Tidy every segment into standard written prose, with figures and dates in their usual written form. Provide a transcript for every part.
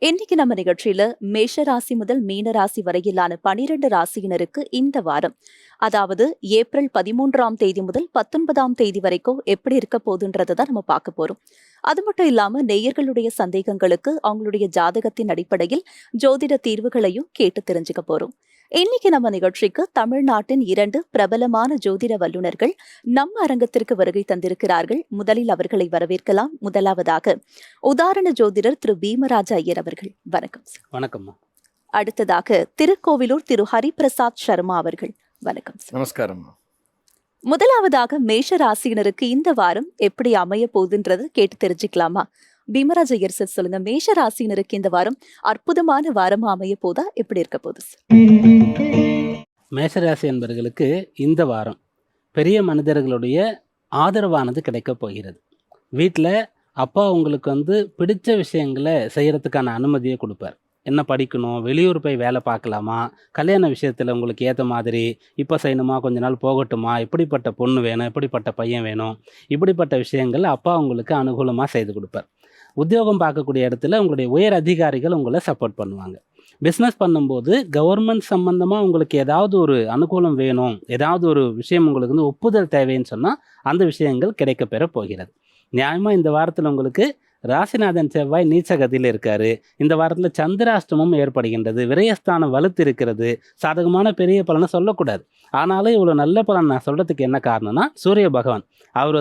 இன்னைக்கு நம்ம நிகழ்ச்சியில மேஷ ராசி முதல் மீன ராசி வரையிலான 12 ராசியினருக்கு இந்த வாரம், அதாவது ஏப்ரல் 13ஆம் தேதி முதல் 19ஆம் தேதி வரைக்கும் எப்படி இருக்க போகுதுன்றதை தான் நம்ம பார்க்க போறோம். அது மட்டும் இல்லாம நேயர்களுடைய சந்தேகங்களுக்கு அவங்களுடைய ஜாதகத்தின் அடிப்படையில் ஜோதிட தீர்வுகளையும் கேட்டு தெரிஞ்சுக்க போறோம். இன்னைக்கு நம்ம நிகழ்ச்சிக்கு தமிழ்நாட்டின் 2 பிரபலமான ஜோதிட வல்லுநர்கள் நம்ம அரங்கத்திற்கு வருகை தந்திருக்கிறார்கள். முதலில் அவர்களை வரவேற்கலாம். முதலாவதாக உதாரண ஜோதிடர் திரு பீமராஜ ஐயர் அவர்கள். வணக்கம் சார். வணக்கம். அடுத்ததாக திருக்கோவிலூர் திரு ஹரிபிரசாத் சர்மா அவர்கள். வணக்கம் சார். நமஸ்காரம். முதலாவதாக மேஷ ராசியினருக்கு இந்த வாரம் எப்படி அமைய போகுதுன்றது கேட்டு தெரிஞ்சுக்கலாமா? பீமராஜ் ஐயர் சார் சொல்லுங்க, மேஷ ராசியினருக்கு இந்த வாரம் அற்புதமான வாரமா அமைய போதா, எப்படி இருக்க போகுது சார்? மேஷராசி என்பவர்களுக்கு இந்த வாரம் பெரிய மனிதர்களுடைய ஆதரவானது கிடைக்கப் போகிறது. வீட்டில் அப்பா உங்களுக்கு பிடிச்ச விஷயங்களை செய்கிறதுக்கான அனுமதியை கொடுப்பார். என்ன படிக்கணும், வெளியூர் போய் வேலை பார்க்கலாமா, கல்யாண விஷயத்தில் உங்களுக்கு ஏற்ற மாதிரி இப்போ செய்யணுமா, கொஞ்ச நாள் போகட்டுமா, இப்படிப்பட்ட பொண்ணு வேணும், இப்படிப்பட்ட பையன் வேணும், இப்படிப்பட்ட விஷயங்கள் அப்பா உங்களுக்கு அனுகூலமாக செய்து கொடுப்பார். உத்தியோகம் பார்க்கக்கூடிய இடத்துல உங்களுடைய உயர் அதிகாரிகள் உங்களை சப்போர்ட் பண்ணுவாங்க. பிஸ்னஸ் பண்ணும்போது கவர்மெண்ட் சம்மந்தமாக உங்களுக்கு ஏதாவது ஒரு அனுகூலம் வேணும், ஏதாவது ஒரு விஷயம் உங்களுக்கு ஒப்புதல் தேவைன்னு சொன்னால் அந்த விஷயங்கள் கிடைக்க பெற போகிறது. நியாயமாக இந்த வாரத்தில் உங்களுக்கு ராசிநாதன் செவ்வாய் நீச்சகதியில் இருக்காரு. இந்த வாரத்தில் சந்திராஷ்டமம் ஏற்படுகின்றது. விரயஸ்தானம் வலுத்து இருக்கிறது. சாதகமான பெரிய பலனை சொல்லக்கூடாது. ஆனாலும் இவ்வளோ நல்ல பலன் நான் சொல்கிறதுக்கு என்ன காரணம்னா, சூரிய பகவான் அவர்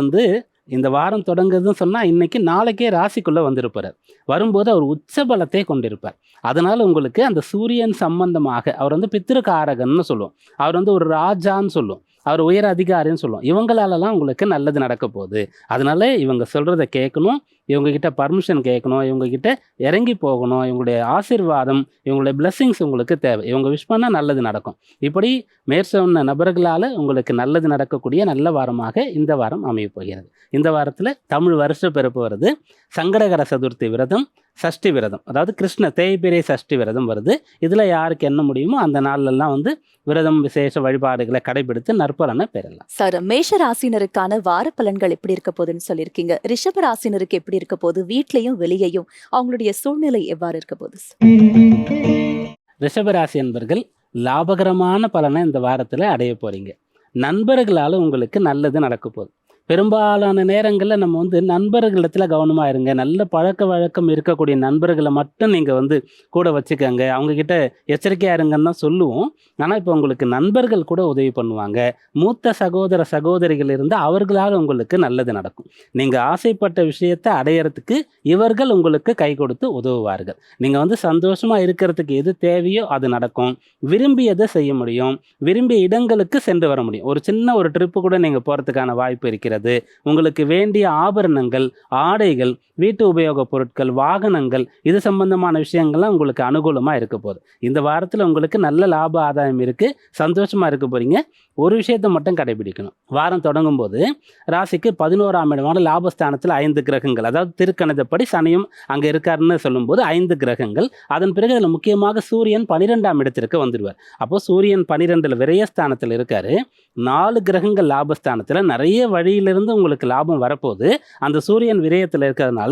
இந்த வாரம் தொடங்குதுன்னு சொன்னால் இன்னைக்கு நாளைக்கே ராசிக்குள்ளே வந்திருப்பார். வரும்போது அவர் உச்ச பலத்தை கொண்டிருப்பார். அதனால் உங்களுக்கு அந்த சூரியன் சம்பந்தமாக அவர் பித்திருக்காரகன்னு சொல்லுவோம். அவர் ஒரு ராஜான்னு சொல்லுவோம். அவர் உயர் அதிகாரின்னு சொல்லுவோம். இவங்களாலலாம் உங்களுக்கு நல்லது நடக்க போகுது. அதனால இவங்க சொல்கிறத கேட்கணும், இவங்ககிட்ட பர்மிஷன் கேட்கணும், இவங்ககிட்ட இறங்கி போகணும். இவங்களுடைய ஆசீர்வாதம், இவங்களுடைய பிளெஸ்ஸிங்ஸ் உங்களுக்கு தேவை. இவங்க விஷ் பண்ணால் நல்லது நடக்கும். இப்படி மேற்சொன்ன நபர்களால் உங்களுக்கு நல்லது நடக்கக்கூடிய நல்ல வாரமாக இந்த வாரம் அமைய போகிறது. இந்த வாரத்தில் தமிழ் வருஷ பிறப்பு வருது. சங்கடகர சதுர்த்தி விரதம், சஷ்டி விரதம், அதாவது கிருஷ்ண தேய்பிரை சஷ்டி விரதம் வருது. இதில் யாருக்கு என்ன முடியுமோ அந்த நாள்லாம் விரதம் விசேஷ வழிபாடுகளை கடைபிடித்து நற்பலனை பெறலாம். சார், மேஷ ராசினருக்கான வார பலன்கள் எப்படி இருக்க போகுதுன்னு சொல்லியிருக்கீங்க. ரிஷப ராசினருக்கு எப்படி இருக்க போகுது? வீட்லையும் வெளியையும் அவங்களுடைய சூழ்நிலை எவ்வாறு இருக்க போகுது? ரிஷபராசி என்பர்கள் லாபகரமான பலனை இந்த வாரத்தில் அடைய போறீங்க. நண்பர்களால் உங்களுக்கு நல்லது நடக்க போகுது. பெரும்பாலான நேரங்களில் நம்ம நண்பர்களிடத்தில் கவனமாக இருங்க. நல்ல பழக்க வழக்கம் இருக்கக்கூடிய நண்பர்களை மட்டும் நீங்கள் கூட வச்சுக்கோங்க. அவங்கக்கிட்ட எச்சரிக்கையாக இருங்கன்னு தான் சொல்லுவோம். ஆனால் இப்போ உங்களுக்கு நண்பர்கள் கூட உதவி பண்ணுவாங்க. மூத்த சகோதர சகோதரிகள் இருந்து அவர்களால் உங்களுக்கு நல்லது நடக்கும். நீங்கள் ஆசைப்பட்ட விஷயத்தை அடையிறதுக்கு இவர்கள் உங்களுக்கு கை கொடுத்து உதவுவார்கள். நீங்கள் சந்தோஷமாக இருக்கிறதுக்கு எது தேவையோ அது நடக்கும். விரும்பியதை செய்ய முடியும். விரும்பிய இடங்களுக்கு சென்று வர முடியும். ஒரு சின்ன ஒரு ட்ரிப்பு கூட நீங்கள் போகிறதுக்கான வாய்ப்பு இருக்கிறது. உங்களுக்கு வேண்டிய ஆபரணங்கள், ஆடைகள், வீட்டு உபயோக பொருட்கள், வாகனங்கள், இது சம்பந்தமான விஷயங்கள்லாம் உங்களுக்கு அனுகூலமாக இருக்க போகுது. இந்த வாரத்தில் உங்களுக்கு நல்ல லாப ஆதாயம் இருக்கு. சந்தோஷமா இருக்க போறீங்க. ஒரு விஷயத்தை மட்டும் கடைபிடிக்கணும். வாரம் தொடங்கும் போது ராசிக்கு 11ஆம் இடமான லாபஸ்தானத்தில் 5 கிரகங்கள், அதாவது திருக்கணிதப்படி சனியும் அங்கே இருக்காருன்னு சொல்லும்போது 5 கிரகங்கள். அதன் பிறகு அதில் முக்கியமாக சூரியன் 12ஆம் இடத்திற்கு வந்துடுவார். அப்போ சூரியன் 12 விரயஸ்தானத்தில் இருக்காரு. 4 கிரகங்கள் லாபஸ்தானத்தில். நிறைய வழியிலிருந்து உங்களுக்கு லாபம் வரப்போகுது. அந்த சூரியன் விரயத்தில் இருக்கிறதுனால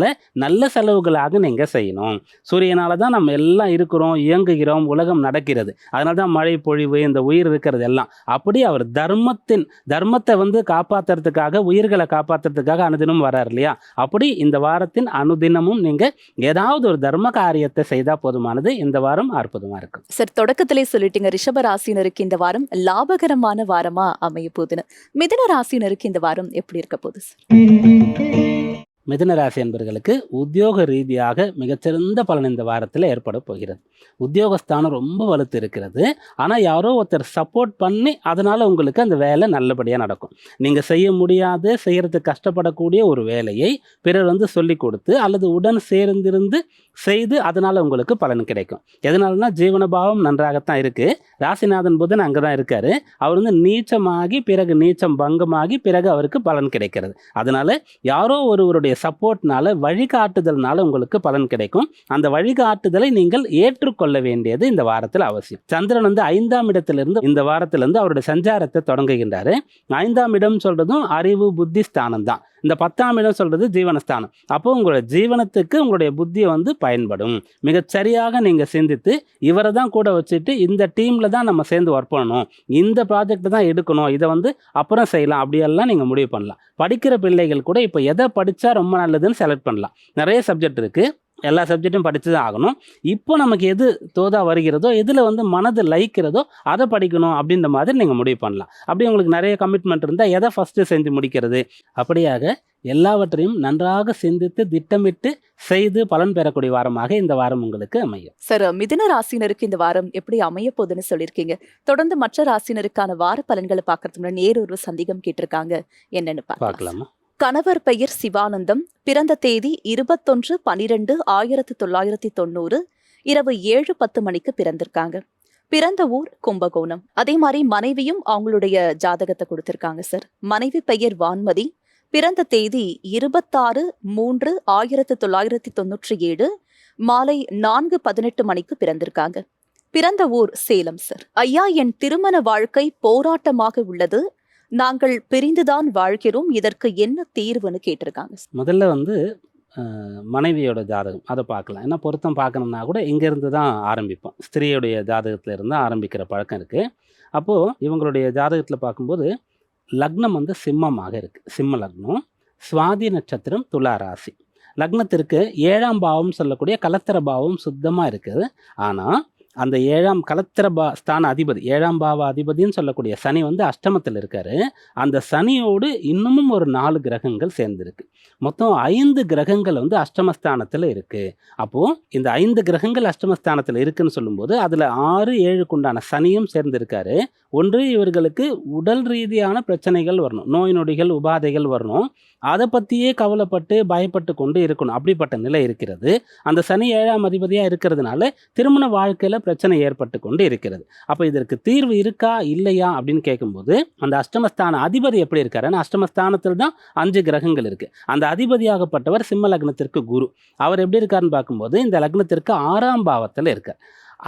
நல்ல செலவுகளாக நீங்கள் செய்யணும். சூரியனால தான் நம்ம எல்லாம் இருக்கிறோம், இயங்குகிறோம், உலகம் நடக்கிறது. அதனால தான் மழை பொழிவு, இந்த உயிர் இருக்கிறது எல்லாம். அப்படி அவர் தர்மத்தை காப்பாற்றுறதுக்காக, உயிர்களை காப்பாற்றுறதுக்காக அனுதினமும் வரார் இல்லையா? அப்படி இந்த வாரத்தின் அனுதினமும் நீங்கள் ஏதாவது ஒரு தர்ம காரியத்தை செய்தால் போதுமானது. இந்த வாரம் அற்புதமாக இருக்கும். சார், தொடக்கத்திலே சொல்லிட்டீங்க ரிஷப ராசினருக்கு இந்த வாரம் லாபகரமான வாரமா அமைய போகுதுன்னு. மிதுன ராசினருக்கு இந்த வாரம் எப்படி இருக்க போகுது சார்? மிதுன ராசி என்பவர்களுக்கு உத்தியோக ரீதியாக மிகச்சிறந்த பலன் இந்த வாரத்தில் ஏற்பட போகிறது. உத்தியோகஸ்தானம் ரொம்ப வலுத்து இருக்கிறது. ஆனால் யாரோ ஒருத்தர் சப்போர்ட் பண்ணி அதனால் உங்களுக்கு அந்த வேலை நல்லபடியாக நடக்கும். நீங்கள் செய்ய முடியாத, செய்கிறதுக்கு கஷ்டப்படக்கூடிய ஒரு வேலையை பிறர் சொல்லி கொடுத்து அல்லது உடன் சேர்ந்திருந்து செய்து அதனால் உங்களுக்கு பலன் கிடைக்கும். எதனாலனா ஜீவனபாவம் நன்றாகத்தான் இருக்குது. ராசிநாதன் புதன் அங்கே தான் இருக்கார். அவர் நீச்சமாகி பிறகு நீச்சம் பங்கமாகி பிறகு அவருக்கு பலன் கிடைக்கிறது. அதனால் யாரோ ஒருவருடைய சப்போர்ட்னால, வழிகாட்டுதல்னால உங்களுக்கு பலன் கிடைக்கும். அந்த வழிகாட்டுதலை நீங்கள் ஏற்றுக்கொள்ள வேண்டியது இந்த வாரத்தில் அவசியம். சந்திரன் 5ஆம் இடத்திலிருந்து இந்த வாரத்திலிருந்து அவருடைய சஞ்சாரத்தை தொடங்குகின்றாரு. 5ஆம் இடம் சொல்றதும் அறிவு புத்தி ஸ்தானம் தான். இந்த 10ஆம் இடம் சொல்கிறது ஜீவனஸ்தானம். அப்போது உங்களோட ஜீவனத்துக்கு உங்களுடைய புத்தியை வந்து பயன்படும். மிகச்சரியாக நீங்கள் சிந்தித்து இவரை தான் கூட வச்சுட்டு இந்த டீமில் தான் நம்ம சேர்ந்து ஒர்க் பண்ணணும், இந்த ப்ராஜெக்ட் தான் எடுக்கணும், இதை வந்து அப்புறம் செய்யலாம், அப்படியெல்லாம் நீங்கள் முடிவு பண்ணலாம். படிக்கிற பிள்ளைகள் கூட இப்போ எதை படித்தா ரொம்ப நல்லதுன்னு செலக்ட் பண்ணலாம். நிறைய சப்ஜெக்ட் இருக்குது, எல்லா சப்ஜெக்ட்டும் படித்து தான் ஆகணும். இப்போ நமக்கு எது தோதா வருகிறதோ, எதில் வந்து மனது லயிக்கிறதோ அதை படிக்கணும் அப்படின்ற மாதிரி நீங்கள் முடிவு பண்ணலாம். அப்படி உங்களுக்கு நிறைய கமிட்மெண்ட் இருந்தால் எதை ஃபஸ்ட்டு செஞ்சு முடிக்கிறது, அப்படியாக எல்லாவற்றையும் நன்றாக சிந்தித்து திட்டமிட்டு செய்து பலன் பெறக்கூடிய வாரமாக இந்த வாரம் உங்களுக்கு அமையும். சார், மிதுன ராசினருக்கு இந்த வாரம் எப்படி அமைய போகுதுன்னு சொல்லியிருக்கீங்க. தொடர்ந்து மற்ற ராசினருக்கான வார பலன்களை பார்க்கறதுக்கு முன்னாடி நேரொரு சந்தேகம் கேட்டிருக்காங்க, என்னன்னு பார்க்கலாமா? கணவர் பெயர் சிவானந்தம், பிறந்த தேதி 21/12/1990 இரவு 7:10 மணிக்கு பிறந்திருக்காங்க. பிறந்த ஊர் கும்பகோணம். அதே மாதிரி மனைவியும் அவங்களுடைய ஜாதகத்தை கொடுத்திருக்காங்க சார். மனைவி பெயர் வான்மதி, பிறந்த தேதி 26/3/1997 மாலை 4:18 மணிக்கு பிறந்திருக்காங்க. பிறந்த ஊர் சேலம் சார். ஐயா, என் திருமண வாழ்க்கை போராட்டமாக உள்ளது, நாங்கள் பிரிந்துதான் வாழ்கிறோம், இதற்கு என்ன தீர்வுன்னு கேட்டிருக்காங்க. முதல்ல வந்து மனைவியோட ஜாதகம் அதை பார்க்கலாம். ஏன்னா பொருத்தம் பார்க்கணும்னா கூட இங்கேருந்து தான் ஆரம்பிப்போம். ஸ்திரீயுடைய ஜாதகத்தில் இருந்து ஆரம்பிக்கிற பழக்கம் இருக்குது. அப்போது இவங்களுடைய ஜாதகத்தில் பார்க்கும்போது லக்னம் வந்து சிம்மமாக இருக்குது, சிம்ம லக்னம். சுவாதி நட்சத்திரம், துலா ராசி. லக்னத்திற்கு 7ஆம் பாவம் சொல்லக்கூடிய கலத்திர பாவம் சுத்தமாக இருக்குது. ஆனால் அந்த 7ஆம் கலத்திர ஸ்தான அதிபதி, 7ஆம் பாவ அதிபதின்னு சொல்லக்கூடிய சனி வந்து அஷ்டமத்தில் இருக்காரு. அந்த சனியோடு இன்னமும் ஒரு 4 கிரகங்கள் சேர்ந்துருக்கு. மொத்தம் 5 கிரகங்கள் வந்து அஷ்டமஸ்தானத்தில் இருக்குது. அப்போது இந்த 5 கிரகங்கள் அஷ்டமஸ்தானத்தில் இருக்குன்னு சொல்லும்போது அதில் 6, 7க்கு உண்டான சனியும் சேர்ந்திருக்காரு. ஒன்று, இவர்களுக்கு உடல் ரீதியான பிரச்சனைகள் வரணும், நோய் நொடிகள் உபாதைகள் வரணும், அதை பற்றியே கவலைப்பட்டு பயப்பட்டு கொண்டு இருக்கணும், அப்படிப்பட்ட நிலை இருக்கிறது. அந்த சனி 7ஆம் அதிபதியாக இருக்கிறதுனால திருமண வாழ்க்கையில் பிரச்சனை ஏற்பட்டு கொண்டு இருக்கிறது. அப்போ இதற்கு தீர்வு இருக்கா இல்லையா அப்படின்னு கேட்கும்போது அந்த அஷ்டமஸ்தான அதிபதி எப்படி இருக்காருன்னா, அஷ்டமஸ்தானத்தில் தான் 5 கிரகங்கள் இருக்குது. அந்த அதிபதியாகப்பட்டவர் சிம்ம லக்னத்திற்கு குரு. அவர் எப்படி இருக்காருன்னு பார்க்கும்போது இந்த லக்னத்திற்கு 6ஆம் பாவத்தில் இருக்கார்.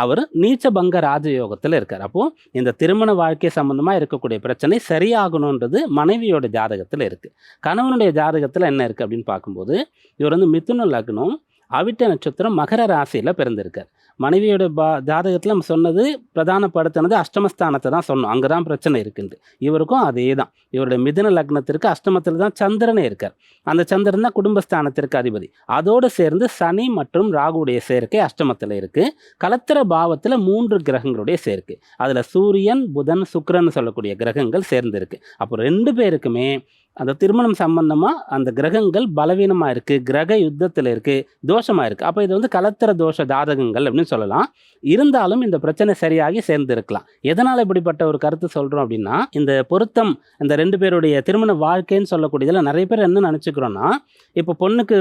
அவர் நீச்சபங்க ராஜயோகத்தில் இருக்கார். அப்போது இந்த திருமண வாழ்க்கை சம்பந்தமாக இருக்கக்கூடிய பிரச்சனை சரியாகணுன்றது மனைவியோட ஜாதகத்தில் இருக்குது. கணவனுடைய ஜாதகத்தில் என்ன இருக்குது அப்படின்னு பார்க்கும்போது இவர் வந்து மிதுன லக்னம், அவிட்ட நட்சத்திரம், மகர ராசியில் பிறந்திருக்கார். மனைவியோட ஜாதகத்தில் நம்ம சொன்னது பிரதானப்படுத்தினது அஷ்டமஸ்தானத்தை தான் சொன்னோம், அங்கே தான் பிரச்சனை இருக்குன்ட்டு. இவருக்கும் அதே தான். இவருடைய மிதுன லக்னத்திற்கு அஷ்டமத்தில் தான் சந்திரனே இருக்கார். அந்த சந்திரன் தான் குடும்பஸ்தானத்திற்கு அதிபதி. அதோடு சேர்ந்து சனி மற்றும் ராகுடைய சேர்க்கை அஷ்டமத்தில் இருக்குது. கலத்திர பாவத்தில் 3 கிரகங்களுடைய சேர்க்கை, அதில் சூரியன், புதன், சுக்கிரன் சொல்லக்கூடிய கிரகங்கள் சேர்ந்துருக்கு. அப்போ 2 பேருக்குமே அந்த திருமணம் சம்பந்தமாக அந்த கிரகங்கள் பலவீனமாக இருக்குது, கிரக யுத்தத்தில் இருக்குது, தோஷமாக இருக்குது. அப்போ இது வந்து கலத்திர தோஷ ஜாதகங்கள் அப்படின்னு சொல்லலாம். இருந்தாலும் இந்த பிரச்சனை சரியாகி சேர்ந்துருக்கலாம். எதனால் இப்படிப்பட்ட ஒரு கருத்து சொல்கிறோம் அப்படின்னா, இந்த பொருத்தம் இந்த 2 பேருடைய திருமண வாழ்க்கைன்னு சொல்லக்கூடியதில் நிறைய பேர் என்ன நினச்சிக்கிறோன்னா, இப்போ பொண்ணுக்கு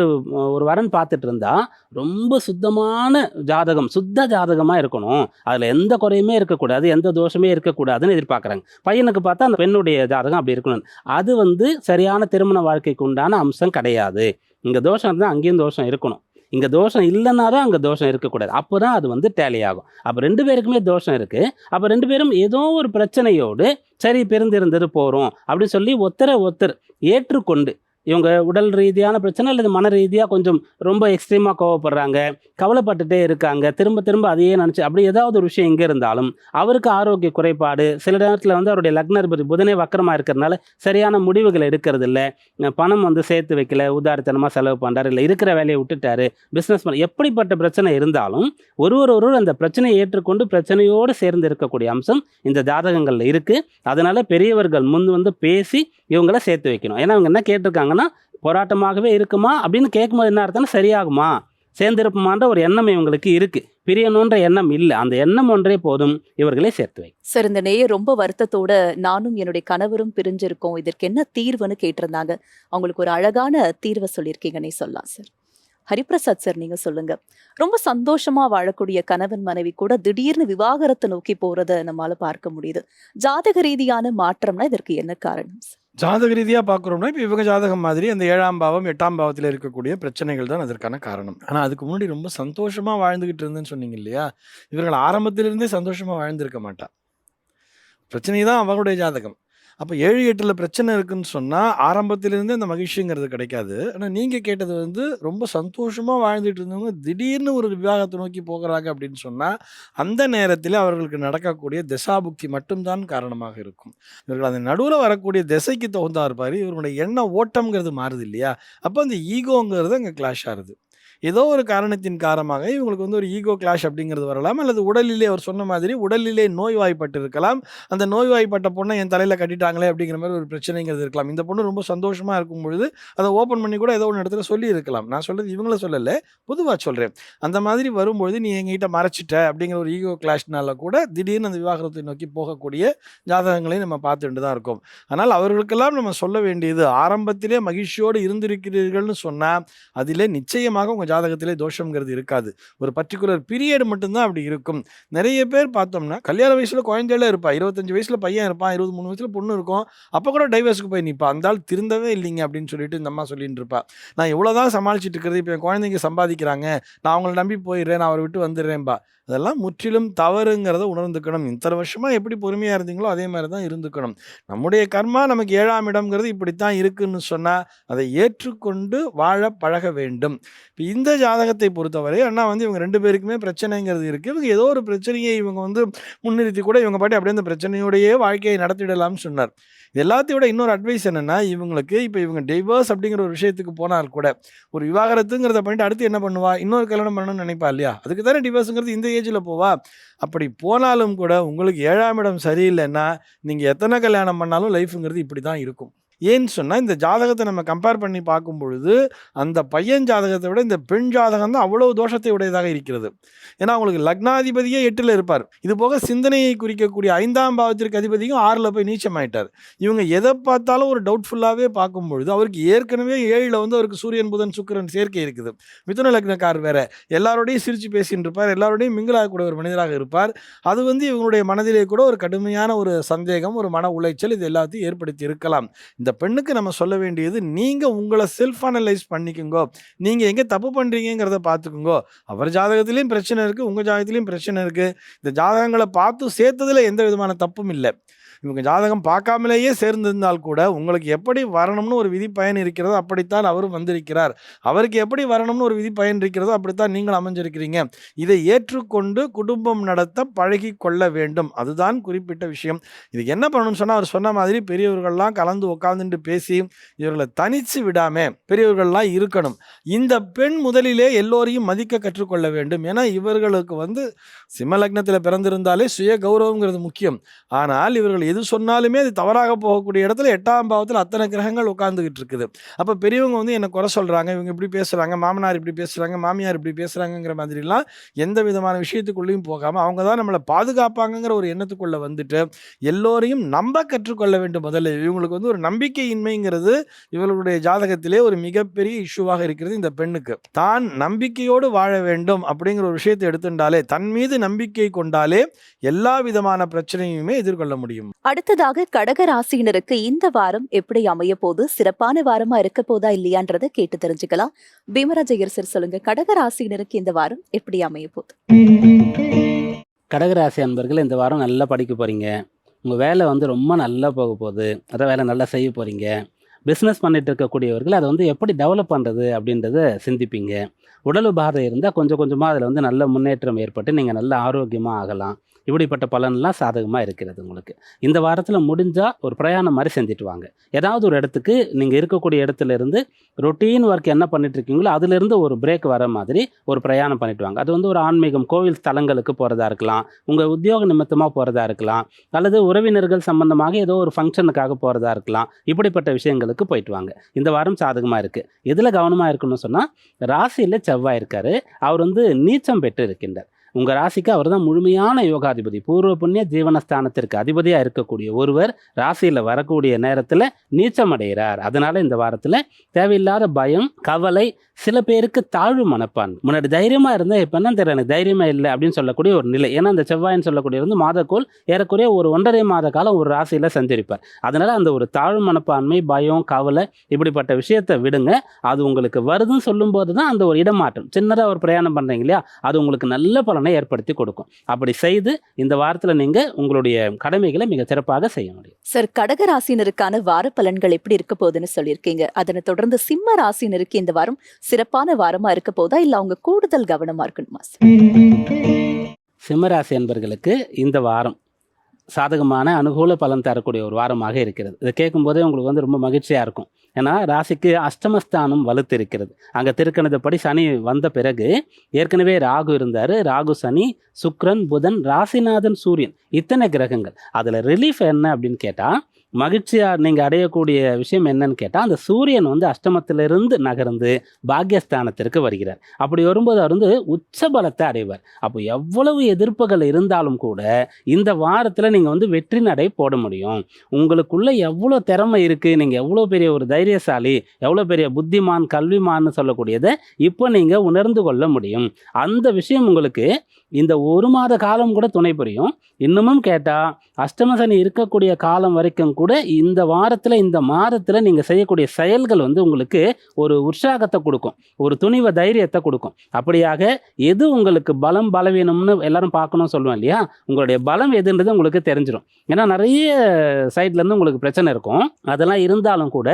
ஒரு வரன் பார்த்துட்டு இருந்தால் ரொம்ப சுத்தமான ஜாதகம், சுத்த ஜாதகமாக இருக்கணும், அதில் எந்த குறையுமே இருக்கக்கூடாது, எந்த தோஷமே இருக்கக்கூடாதுன்னு எதிர்பார்க்குறாங்க. பையனுக்கு பார்த்தா அந்த பெண்ணுடைய ஜாதகம் அப்படி இருக்கணும். அது வந்து சரியான திருமண வாழ்க்கைக்கு உண்டான அம்சம் கிடையாது. இங்கே தோஷம் இருந்தால் அங்கேயும் தோஷம் இருக்கணும், இங்கே தோஷம் இல்லைன்னா தான் அங்கே தோஷம் இருக்கக்கூடாது. அப்போ தான் அது வந்து டேலி ஆகும். அப்போ 2 பேருக்குமே தோஷம் இருக்குது. அப்போ 2 பேரும் ஏதோ ஒரு பிரச்சனையோடு சரி பிரிந்திருந்தது போகிறோம் அப்படின்னு சொல்லி ஒருத்தர் ஏற்றுக்கொண்டு, இவங்க உடல் ரீதியான பிரச்சனை அல்லது மன ரீதியாக கொஞ்சம் ரொம்ப எக்ஸ்ட்ரீமாக கோவப்படுறாங்க, கவலைப்பட்டுட்டே இருக்காங்க, திரும்ப திரும்ப அதையே நினச்சி அப்படி ஏதாவது ஒரு விஷயம் எங்கே இருந்தாலும் அவருக்கு ஆரோக்கிய குறைபாடு, சில நேரத்தில் வந்து அவருடைய லக்னாதிபதி புதனே வக்கரமாக இருக்கிறதுனால சரியான முடிவுகள் எடுக்கிறது இல்லை, பணம் வந்து சேர்த்து வைக்கல, உதாரித்தனமாக செலவு பண்ணுறாரு, இல்லை இருக்கிற வேலையை விட்டுட்டாரு, பிஸ்னஸ் பண்ண, எப்படிப்பட்ட பிரச்சனை இருந்தாலும் ஒருவர் அந்த பிரச்சனையை ஏற்றுக்கொண்டு பிரச்சனையோடு சேர்ந்து இருக்கக்கூடிய அம்சம் இந்த ஜாதகங்களில் இருக்குது. அதனால் பெரியவர்கள் முன் வந்து பேசி இவங்கள சேர்த்து வைக்கணும். ஏன்னா அவங்க என்ன கேட்டிருக்காங்கன்னா, போராட்டமாகவே இருக்குமா அப்படின்னு கேட்கும்போது என்ன அர்த்தம்னா சரியாகுமா, சேர்ந்திருப்புமான்ற ஒரு எண்ணம் இவங்களுக்கு இருக்குது, பிரியணுன்ற எண்ணம் இல்லை. அந்த எண்ணம் ஒன்றே போதும் இவர்களை சேர்த்து வை. சார், இந்த நேயர் ரொம்ப வருத்தத்தோட நானும் என்னுடைய கணவரும் பிரிஞ்சிருக்கோம், இதற்கு என்ன தீர்வுன்னு கேட்டிருந்தாங்க. அவங்களுக்கு ஒரு அழகான தீர்வை சொல்லியிருக்கீங்கன்னே சொல்லலாம் சார். ஹரிபிரசாத் சார், நீங்க சொல்லுங்க. ரொம்ப சந்தோஷமா வாழக்கூடிய கணவன் மனைவி கூட திடீர்னு விவாகரத்தை நோக்கி போறத நம்மளால பார்க்க முடியுது. ஜாதக ரீதியான மாற்றம்னா இதற்கு என்ன காரணம் சார்? ஜாதக ரீதியாக பார்க்குறோம்னா இப்போ இவங்க ஜாதகம் மாதிரி அந்த 7ஆம் பாவம் 8ஆம் பாவத்தில் இருக்கக்கூடிய பிரச்சனைகள் தான் அதற்கான காரணம். ஆனால் அதுக்கு முன்னாடி ரொம்ப சந்தோஷமாக வாழ்ந்துக்கிட்டு இருந்தேன்னு சொன்னீங்க இல்லையா, இவர்கள் ஆரம்பத்திலிருந்தே சந்தோஷமாக வாழ்ந்திருக்க மாட்டா. பிரச்சனை தான் அவங்களுடைய ஜாதகம். அப்போ 7-8ல் பிரச்சனை இருக்குன்னு சொன்னால் ஆரம்பத்திலிருந்தே அந்த மகிழ்ச்சிங்கிறது கிடைக்காது. ஆனால் நீங்கள் கேட்டது வந்து ரொம்ப சந்தோஷமாக வாழ்ந்துட்டு இருந்தவங்க திடீர்னு ஒரு விவாகத்தை நோக்கி போகிறாங்க அப்படின்னு சொன்னால் அந்த நேரத்தில் அவர்களுக்கு நடக்கக்கூடிய திசாபுக்தி மட்டும்தான் காரணமாக இருக்கும். இவர்கள் அந்த நடுவில் வரக்கூடிய திசைக்கு தகுந்தார் பாரு இவர்களுடைய எண்ண ஓட்டம்ங்கிறது மாறுது இல்லையா? அப்போ அந்த ஈகோங்கிறது அங்கே கிளாஷ் ஆகுது. ஏதோ ஒரு காரணத்தின் காரணமாக இவங்களுக்கு வந்து ஒரு ஈகோ கிளாஷ் அப்படிங்கிறது வரலாம். அல்லது உடலிலே அவர் சொன்ன மாதிரி உடலிலே நோய்வாய்ப்பட்டு இருக்கலாம். அந்த நோய்வாய்ப்பட்ட பொண்ணை என் தலையில் கட்டிட்டாங்களே அப்படிங்கிற மாதிரி ஒரு பிரச்சனைங்கிறது இருக்கலாம். இந்த பொண்ணு ரொம்ப சந்தோஷமாக இருக்கும் பொழுது அதை ஓப்பன் பண்ணி கூட ஏதோ ஒன்று இடத்துல சொல்லி இருக்கலாம். நான் சொல்கிறது இவங்கள சொல்லலை, பொதுவாக சொல்கிறேன். அந்த மாதிரி வரும்பொழுது நீ எங்ககிட்ட மறைச்சிட்ட அப்படிங்கிற ஒரு ஈகோ கிளாஷ்னால கூட திடீர்னு அந்த விவாகரத்தை நோக்கி போகக்கூடிய ஜாதகங்களையும் நம்ம பார்த்துட்டு தான் இருக்கோம். ஆனால் அவர்களுக்கெல்லாம் நம்ம சொல்ல வேண்டியது, ஆரம்பத்திலே மகிழ்ச்சியோடு இருந்திருக்கிறீர்கள்னு சொன்னால் அதிலே நிச்சயமாக உங்கள் ஜாதகத்திலே தோஷம்ங்கிறது இருக்காது. ஒரு பர்டிகுலர் பீரியட் மட்டும்தான் அப்படி இருக்கும். நிறைய பேர் பார்த்தோம்னா கல்யாண வயசில் குழந்தையில இருப்பா, 25 வயசில் பையன் இருப்பான், 23 வயசில் பொண்ணு இருக்கும், அப்போ கூட டைவர்ஸுக்கு போய் நிற்பா. அந்த ஆள் திருந்தவே இல்லைங்க அப்படின்னு சொல்லிட்டு இந்த அம்மா சொல்லிட்டு இருப்பா. நான் எவ்வளோதான் சமாளிச்சுட்டு இருக்கிறது, இப்போ என் குழந்தைங்க சம்பாதிக்கிறாங்க, நான் அவங்கள நம்பி போயிடுறேன், நான் அவரை விட்டு வந்துடுறேன்பா. அதெல்லாம் முற்றிலும் தவறுங்கிறத உணர்ந்துக்கணும். இத்தனை வருஷமாக எப்படி பொறுமையாக இருந்தீங்களோ அதே மாதிரி தான் இருந்துக்கணும். நம்முடைய கர்மா நமக்கு 7ஆம் இடம்ங்கிறது இப்படித்தான் இருக்குன்னு சொன்னால் அதை ஏற்றுக்கொண்டு வாழ பழக வேண்டும். இப்போ இந்த ஜாதகத்தை பொறுத்தவரை அண்ணா வந்து இவங்க 2 பேருக்குமே பிரச்சனைங்கிறது இருக்குது. இவங்க ஏதோ ஒரு பிரச்சனையை இவங்க வந்து முன்னிறுத்தி கூட இவங்க பாட்டி அப்படியே அந்த பிரச்சனையோடையே வாழ்க்கையை நடத்திடலாம்னு சொன்னார். இது எல்லாத்தையும் விட இன்னொரு அட்வைஸ் என்னென்னா, இவங்களுக்கு இப்போ இவங்க டைவர்ஸ் அப்படிங்கிற ஒரு விஷயத்துக்கு போனால் கூட ஒரு விவாகரத்துங்கிறத பண்ணிட்டு அடுத்து என்ன பண்ணுவா, இன்னொரு கல்யாணம் பண்ணணும்னு நினைப்பா இல்லையா? அதுக்கு தானே டிவோர்ஸுங்கிறது இந்த ஏஜில் போவா. அப்படி போனாலும் கூட உங்களுக்கு 7ஆம் இடம் சரியில்லைன்னா நீங்கள் எத்தனை கல்யாணம் பண்ணாலும் லைஃபுங்கிறது இப்படி தான் இருக்கும். ஏன்னு சொன்னால் இந்த ஜாதகத்தை நம்ம கம்பேர் பண்ணி பார்க்கும் பொழுது அந்த பையன் ஜாதகத்தை விட இந்த பெண் ஜாதகம் தான் அவ்வளவு தோஷத்தை உடையதாக இருக்கிறது. ஏன்னா அவங்களுக்கு லக்னாதிபதியே 8ல் இருப்பார். இது போக சிந்தனையை குறிக்கக்கூடிய 5ஆம் பாவத்திற்கு அதிபதியும் 6ல் போய் நீச்சமாயிட்டார். இவங்க எதை பார்த்தாலும் ஒரு டவுட்ஃபுல்லாகவே பார்க்கும் பொழுது அவருக்கு ஏற்கனவே 7ல் வந்து அவருக்கு சூரியன் புதன் சுக்கிரன் சேர்க்கை இருக்குது. மிதுன லக்னக்கார் வேற, எல்லாரோடையும் சிரித்து பேசின்னு இருப்பார், எல்லாரோடையும் மிங்கிலாகக்கூடிய ஒரு மனிதராக இருப்பார். அது வந்து இவங்களுடைய மனதிலே கூட ஒரு கடுமையான ஒரு சந்தேகம், ஒரு மன உளைச்சல் இது எல்லாத்தையும் ஏற்படுத்தி இருக்கலாம். இந்த பெண்ணுக்கு நம்ம சொல்ல வேண்டியது, நீங்கள் உங்களை செல்ஃப் அனலைஸ் பண்ணிக்கோங்க, நீங்கள் எங்கே தப்பு பண்ணுறீங்கிறத பார்த்துக்குங்கோ. அவர் ஜாதகத்திலையும் பிரச்சனை இருக்குது, உங்கள் ஜாதகத்திலையும் பிரச்சனை இருக்குது. இந்த ஜாதகங்களை பார்த்து சேர்த்ததில் எந்த விதமான தப்பும் இல்லை. இவங்க ஜாதகம் பார்க்காமலேயே சேர்ந்திருந்தால் கூட உங்களுக்கு எப்படி வரணும்னு ஒரு விதி பயன் இருக்கிறதோ அப்படித்தான் அவரும் வந்திருக்கிறார். அவருக்கு எப்படி வரணும்னு ஒரு விதி பயன் இருக்கிறதோ அப்படித்தான் நீங்கள் அமைஞ்சிருக்கிறீங்க. இதை ஏற்றுக்கொண்டு குடும்பம் நடத்த பழகி கொள்ள வேண்டும். அதுதான் குறிப்பிட்ட விஷயம். இதுக்கு என்ன பண்ணணும்னு சொன்னால், அவர் சொன்ன மாதிரி பெரியவர்கள்லாம் கலந்து உட்காந்துட்டு பேசி இவர்களை தனித்து விடாமல் பெரியவர்கள்லாம் இருக்கணும். இந்த பெண் முதலிலே எல்லோரையும் மதிக்க கற்றுக்கொள்ள வேண்டும். ஏன்னா இவர்களுக்கு வந்து சிம்ம லக்னத்தில் பிறந்திருந்தாலே சுய கௌரவங்கிறது முக்கியம். ஆனால் இவர்கள் எது சொன்னாலுமே அது தவறாக போகக்கூடிய இடத்துல 8ஆம் பாவத்தில் அத்தனை கிரகங்கள் உட்கார்ந்துகிட்டு இருக்குது. அப்போ பெரியவங்க வந்து என்னை குறை சொல்கிறாங்க, இவங்க இப்படி பேசுகிறாங்க, மாமனார் இப்படி பேசுகிறாங்க, மாமியார் இப்படி பேசுகிறாங்கிற மாதிரிலாம் எந்த விதமான விஷயத்துக்குள்ளேயும் போகாமல் அவங்க தான் நம்மளை பாதுகாப்பாங்கங்கிற ஒரு எண்ணத்துக்குள்ளே வந்துட்டு எல்லோரையும் நம்ப கற்றுக்கொள்ள வேண்டும். முதல்ல இவங்களுக்கு வந்து ஒரு நம்பிக்கையின்மைங்கிறது இவர்களுடைய ஜாதகத்திலே ஒரு மிகப்பெரிய இஷ்யூவாக இருக்கிறது. இந்த பெண்ணுக்கு தான் நம்பிக்கையோடு வாழ வேண்டும் அப்படிங்கிற ஒரு விஷயத்தை எடுத்துட்டாலே, தன் மீது நம்பிக்கை கொண்டாலே எல்லா விதமான பிரச்சனையுமே எதிர்கொள்ள முடியும். அடுத்ததாக கடக ராசியினருக்கு இந்த வாரம் எப்படி அமைய போது, சிறப்பான வாரமா இருக்க போதா இல்லையான்றதை கேட்டு தெரிஞ்சுக்கலாம். பீமராஜ் ஐயர் சார் சொல்லுங்க, கடக ராசியினருக்கு இந்த வாரம் எப்படி அமைய போகுது? கடகராசி அன்பர்கள் இந்த வாரம் நல்லா படிக்க போகிறீங்க. உங்கள் வேலை வந்து ரொம்ப நல்லா போக போகுது. அதை வேலை நல்லா செய்ய போகிறீங்க. பிஸ்னஸ் பண்ணிட்டு இருக்கக்கூடியவர்கள் அதை வந்து எப்படி டெவலப் பண்ணுறது அப்படின்றத சிந்திப்பீங்க. உடல் உபாதை இருந்தால் கொஞ்சம் கொஞ்சமாக அதில் வந்து நல்ல முன்னேற்றம் ஏற்பட்டு நீங்கள் நல்ல ஆரோக்கியமாக ஆகலாம். இப்படிப்பட்ட பலன்லாம் சாதகமாக இருக்கிறது உங்களுக்கு. இந்த வாரத்தில் முடிஞ்சால் ஒரு பிரயாணம் மாதிரி செஞ்சுட்டு வாங்க. ஏதாவது ஒரு இடத்துக்கு நீங்கள் இருக்கக்கூடிய இடத்துல இருந்து ரொட்டீன் ஒர்க் என்ன பண்ணிட்டு இருக்கீங்களோ அதிலிருந்து ஒரு பிரேக் வர மாதிரி ஒரு பிரயாணம் பண்ணிட்டு வாங்க. அது வந்து ஒரு ஆன்மீகம் கோவில் ஸ்தலங்களுக்கு போகிறதா இருக்கலாம், உங்கள் உத்தியோக நிமித்தமாக போகிறதா இருக்கலாம், அல்லது உறவினர்கள் சம்பந்தமாக ஏதோ ஒரு ஃபங்க்ஷனுக்காக போகிறதா இருக்கலாம். இப்படிப்பட்ட விஷயங்களுக்கு போயிட்டு வாங்க. இந்த வாரம் சாதகமாக இருக்குது. எதில் கவனமாக இருக்கணும்னு சொன்னால், ராசியில் செவ்வாய் இருக்கார். அவர் வந்து நீச்சம் பெற்று இருக்கின்றார். உங்கள் ராசிக்கு அவர் தான் முழுமையான யோகாதிபதி. பூர்வ புண்ணிய ஜீவனஸ்தானத்திற்கு அதிபதியாக இருக்கக்கூடிய ஒருவர் ராசியில் வரக்கூடிய நேரத்தில் நீச்சம் அடைகிறார். அதனால் இந்த வாரத்தில் தேவையில்லாத பயம், கவலை, சில பேருக்கு தாழ்வு மனப்பான்மை. முன்னாடி தைரியமாக இருந்தால் இப்போ என்ன தெரியல, எனக்கு தைரியமாக இல்லை அப்படின்னு சொல்லக்கூடிய ஒரு நிலை. ஏன்னா அந்த செவ்வாயின்னு சொல்லக்கூடிய வந்து மாதக்கோள் ஏறக்குறைய ஒரு 1.5 மாத காலம் ஒரு ராசியில் சஞ்சரிப்பார். அதனால் அந்த ஒரு தாழ்வு மனப்பான்மை, பயம், கவலை இப்படிப்பட்ட விஷயத்தை விடுங்க. அது உங்களுக்கு வருதுன்னு சொல்லும்போது தான் அந்த ஒரு இடமாற்றம், சின்னதாக ஒரு பிரயாணம் பண்ணுறீங்க இல்லையா, அது உங்களுக்கு நல்ல பலனை பலனை ஏற்படுத்தி கொடுக்கும். அப்படி செய்து இந்த வாரத்தில் நீங்கள் உங்களுடைய கடமைகளை மிக சிறப்பாக செய்ய முடியும். சார், கடக ராசினருக்கான வார பலன்கள் எப்படி இருக்க போகுதுன்னு சொல்லியிருக்கீங்க. அதனை தொடர்ந்து சிம்ம ராசினருக்கு இந்த வாரம் சிறப்பான வாரமா இருக்க போதா, இல்ல அவங்க கூடுதல் கவனமா இருக்கணுமா சார்? சிம்மராசி என்பர்களுக்கு இந்த வாரம் சாதகமான அனுகூல பலன் தரக்கூடிய ஒரு வாரமாக இருக்கிறது. இதை கேட்கும்போதே உங்களுக்கு வந்து ரொம்ப மகிழ்ச்சியாக இருக்கும். ஏன்னா ராசிக்கு அஷ்டமஸ்தானம் வலுத்து இருக்கிறது. அங்கே திருக்கணிதப்படி சனி வந்த பிறகு ஏற்கனவே ராகு இருந்தார். ராகு, சனி, சுக்கிரன், புதன், ராசிநாதன், சூரியன், இத்தனை கிரகங்கள். அதில் ரிலீஃப் என்ன அப்படின்னு கேட்டால், மகிழ்ச்சியாக நீங்கள் அடையக்கூடிய விஷயம் என்னன்னு கேட்டால், அந்த சூரியன் வந்து அஷ்டமத்திலிருந்து நகர்ந்து பாக்கியஸ்தானத்திற்கு வருகிறார். அப்படி வரும்போது அவர் வந்து உச்ச பலத்தை அடைவார். அப்போ எவ்வளவு எதிர்ப்புகள் இருந்தாலும் கூட இந்த வாரத்தில் நீங்கள் வந்து வெற்றி நடை போட முடியும். உங்களுக்குள்ள எவ்வளோ திறமை இருக்குது, நீங்கள் எவ்வளோ பெரிய ஒரு தைரியசாலி, எவ்வளோ பெரிய புத்திமான், கல்விமான்னு சொல்லக்கூடியதை இப்போ நீங்கள் உணர்ந்து கொள்ள முடியும். அந்த விஷயம் உங்களுக்கு இந்த ஒரு மாத காலம் கூட துணை புரியும். இன்னமும் கேட்டால் அஷ்டமசனி இருக்கக்கூடிய காலம் வரைக்கும் கூட இந்த வாரத்தில், இந்த மாதத்தில் நீங்கள் செய்யக்கூடிய செயல்கள் வந்து உங்களுக்கு ஒரு உற்சாகத்தை கொடுக்கும், ஒரு துணிவை, தைரியத்தை கொடுக்கும். அப்படியாக எது உங்களுக்கு பலம் பலவீனம்னு எல்லாரும் பார்க்கணும் சொல்லுவேன் இல்லையா, உங்களுடைய பலம் எதுன்றது உங்களுக்கு தெரிஞ்சிடும். ஏன்னா நிறைய சைட்லேருந்து உங்களுக்கு பிரச்சனை இருக்கும். அதெல்லாம் இருந்தாலும் கூட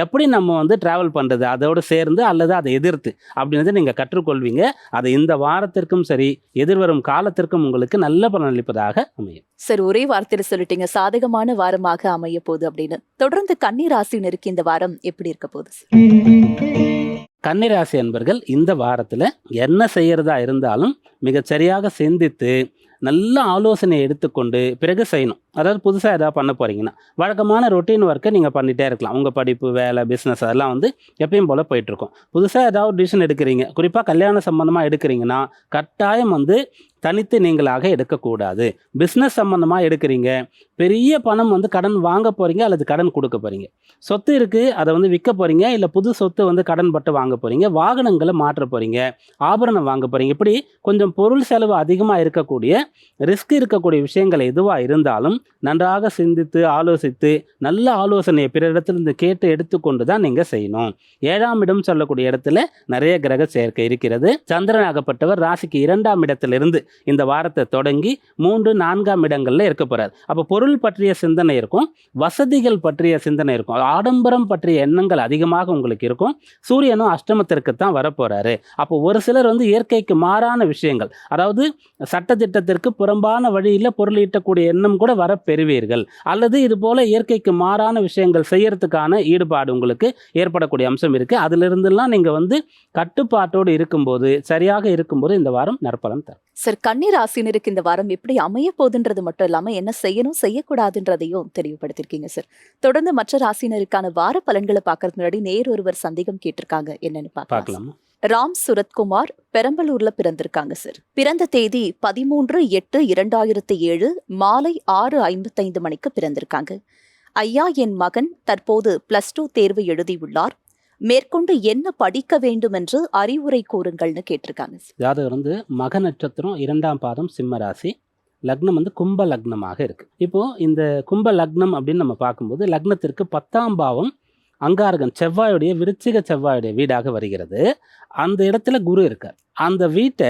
எப்படி நம்ம வந்து ட்ராவல் பண்ணுறது, அதோடு சேர்ந்து அல்லது அதை எதிர்த்து அப்படின்றத நீங்கள் கற்றுக்கொள்வீங்க. அது இந்த வாரத்திற்கும் சரி எதிர்வரும் காலத்திற்கும் உங்களுக்கு நல்ல பலன் அளிப்பதாக அமையும். சார், ஒரே வார்த்தையில சொல்லிட்டீங்க, சாதகமான வாரமாக அமைய போகுது அப்படின்னு. தொடர்ந்து கன்னி ராசினருக்கு இந்த வாரம் எப்படி இருக்க போகுது சார்? கன்னிராசி அன்பர்கள் இந்த வாரத்தில் என்ன செய்யறதா இருந்தாலும் மிகச்சரியாக சிந்தித்து நல்ல ஆலோசனை எடுத்துக்கொண்டு பிறகு செய்யணும். அதாவது புதுசாக எதாவது பண்ண போகிறீங்கன்னா வழக்கமான ரொட்டீன் ஒர்க்கை நீங்கள் பண்ணிகிட்டே இருக்கலாம். உங்கள் படிப்பு, வேலை, பிஸ்னஸ் அதெல்லாம் வந்து எப்பயும் போல் போயிட்டுருக்கும். புதுசாக ஏதாவது டிசிஷன் எடுக்கிறீங்க, குறிப்பாக கல்யாண சம்மந்தமாக எடுக்கிறீங்கன்னா கட்டாயம் வந்து தனித்து நீங்களாக எடுக்கக்கூடாது. பிஸ்னஸ் சம்மந்தமாக எடுக்கிறீங்க, பெரிய பணம் வந்து கடன் வாங்க போகிறீங்க அல்லது கடன் கொடுக்க போகிறீங்க, சொத்து இருக்குது அதை வந்து விற்க போகிறீங்க, இல்லை புது சொத்து வந்து கடன் பட்டு வாங்க போகிறீங்க, வாகனங்களை மாற்ற போகிறீங்க, ஆபரணம் வாங்க போகிறீங்க, இப்படி கொஞ்சம் பொருள் செலவு அதிகமாக இருக்கக்கூடிய ரிஸ்க் இருக்கக்கூடிய விஷயங்கள் எதுவாக இருந்தாலும் நன்றாக சிந்தித்து ஆலோசித்து நல்ல ஆலோசனையை பிறரிடத்திலிருந்து கேட்டு எடுத்துக்கொண்டு தான் நீங்கள் செய்யணும். 7ஆம் இடம் சொல்லக்கூடிய இடத்துல நிறைய கிரக சேர்க்கை இருக்கிறது. சந்திரனாகப்பட்டவர் ராசிக்கு 2ஆம் இடத்திலிருந்து இந்த வாரத்தை தொடங்கி 3, 4ஆம் இடங்கள்ல இருக்க போறார். அப்போ பொருள் பற்றிய சிந்தனை இருக்கும், வசதிகள் பற்றிய சிந்தனை இருக்கும், ஆடம்பரம் பற்றிய எண்ணங்கள் அதிகமாக உங்களுக்கு இருக்கும். சூரியனும் அஷ்டமத்திற்கு தான் வரப்போறாரு. அப்போ ஒரு சிலர் வந்து இயற்கைக்கு மாறான விஷயங்கள், அதாவது சட்டத்திட்டத்திற்கு புறம்பான வழியில் பொருள் ஈட்டக்கூடிய எண்ணம் கூட வர பெறுவீர்கள். அல்லது இது போல இயற்கைக்கு மாறான விஷயங்கள் செய்யறதுக்கான ஈடுபாடு உங்களுக்கு ஏற்படக்கூடிய அம்சம் இருக்கு. அதிலிருந்துலாம் நீங்க வந்து கட்டுப்பாட்டோடு இருக்கும்போது, சரியாக இருக்கும்போது இந்த வாரம் நற்பலன் தரும். சார், கன்னி ராசினருக்கு இந்த வாரம் எப்படி அமைய போகுதுன்றது மட்டும் இல்லாம என்ன செய்யணும் செய்யக்கூடாதுன்றதையும் தெளிவுபடுத்திருக்கீங்க சார். தொடர்ந்து மற்ற ராசினருக்கான வார பலன்களை பார்க்கறதுக்கு முன்னாடி ஒருவர் சந்தேகம் கேட்டிருக்காங்க, என்னன்னு பார்க்கலாம். ராம் சுரத்குமார் பெரம்பலூர்ல பிறந்திருக்காங்க சார். பிறந்த தேதி 13/8/2007 மாலை 6:55 மணிக்கு பிறந்திருக்காங்க. ஐயா, என் மகன் தற்போது +2 தேர்வு எழுதியுள்ளார். மேற்கொண்டு என்ன படிக்க வேண்டும் என்று அறிவுரை கூறுங்கள்னு கேட்டிருக்காங்க. ஜாதகர் வந்து மக நட்சத்திரம் 2ஆம் பாதம் சிம்ம ராசி, லக்னம் வந்து கும்ப லக்னமாக இருக்கு. இப்போ இந்த கும்ப லக்னம் அப்படின்னு நம்ம பார்க்கும்போது லக்னத்திற்கு 10ஆம் பாவம் அங்காரகன் செவ்வாயுடைய விருச்சிக செவ்வாயுடைய வீடாக வருகிறது. அந்த இடத்துல குரு இருக்கார். அந்த வீட்டு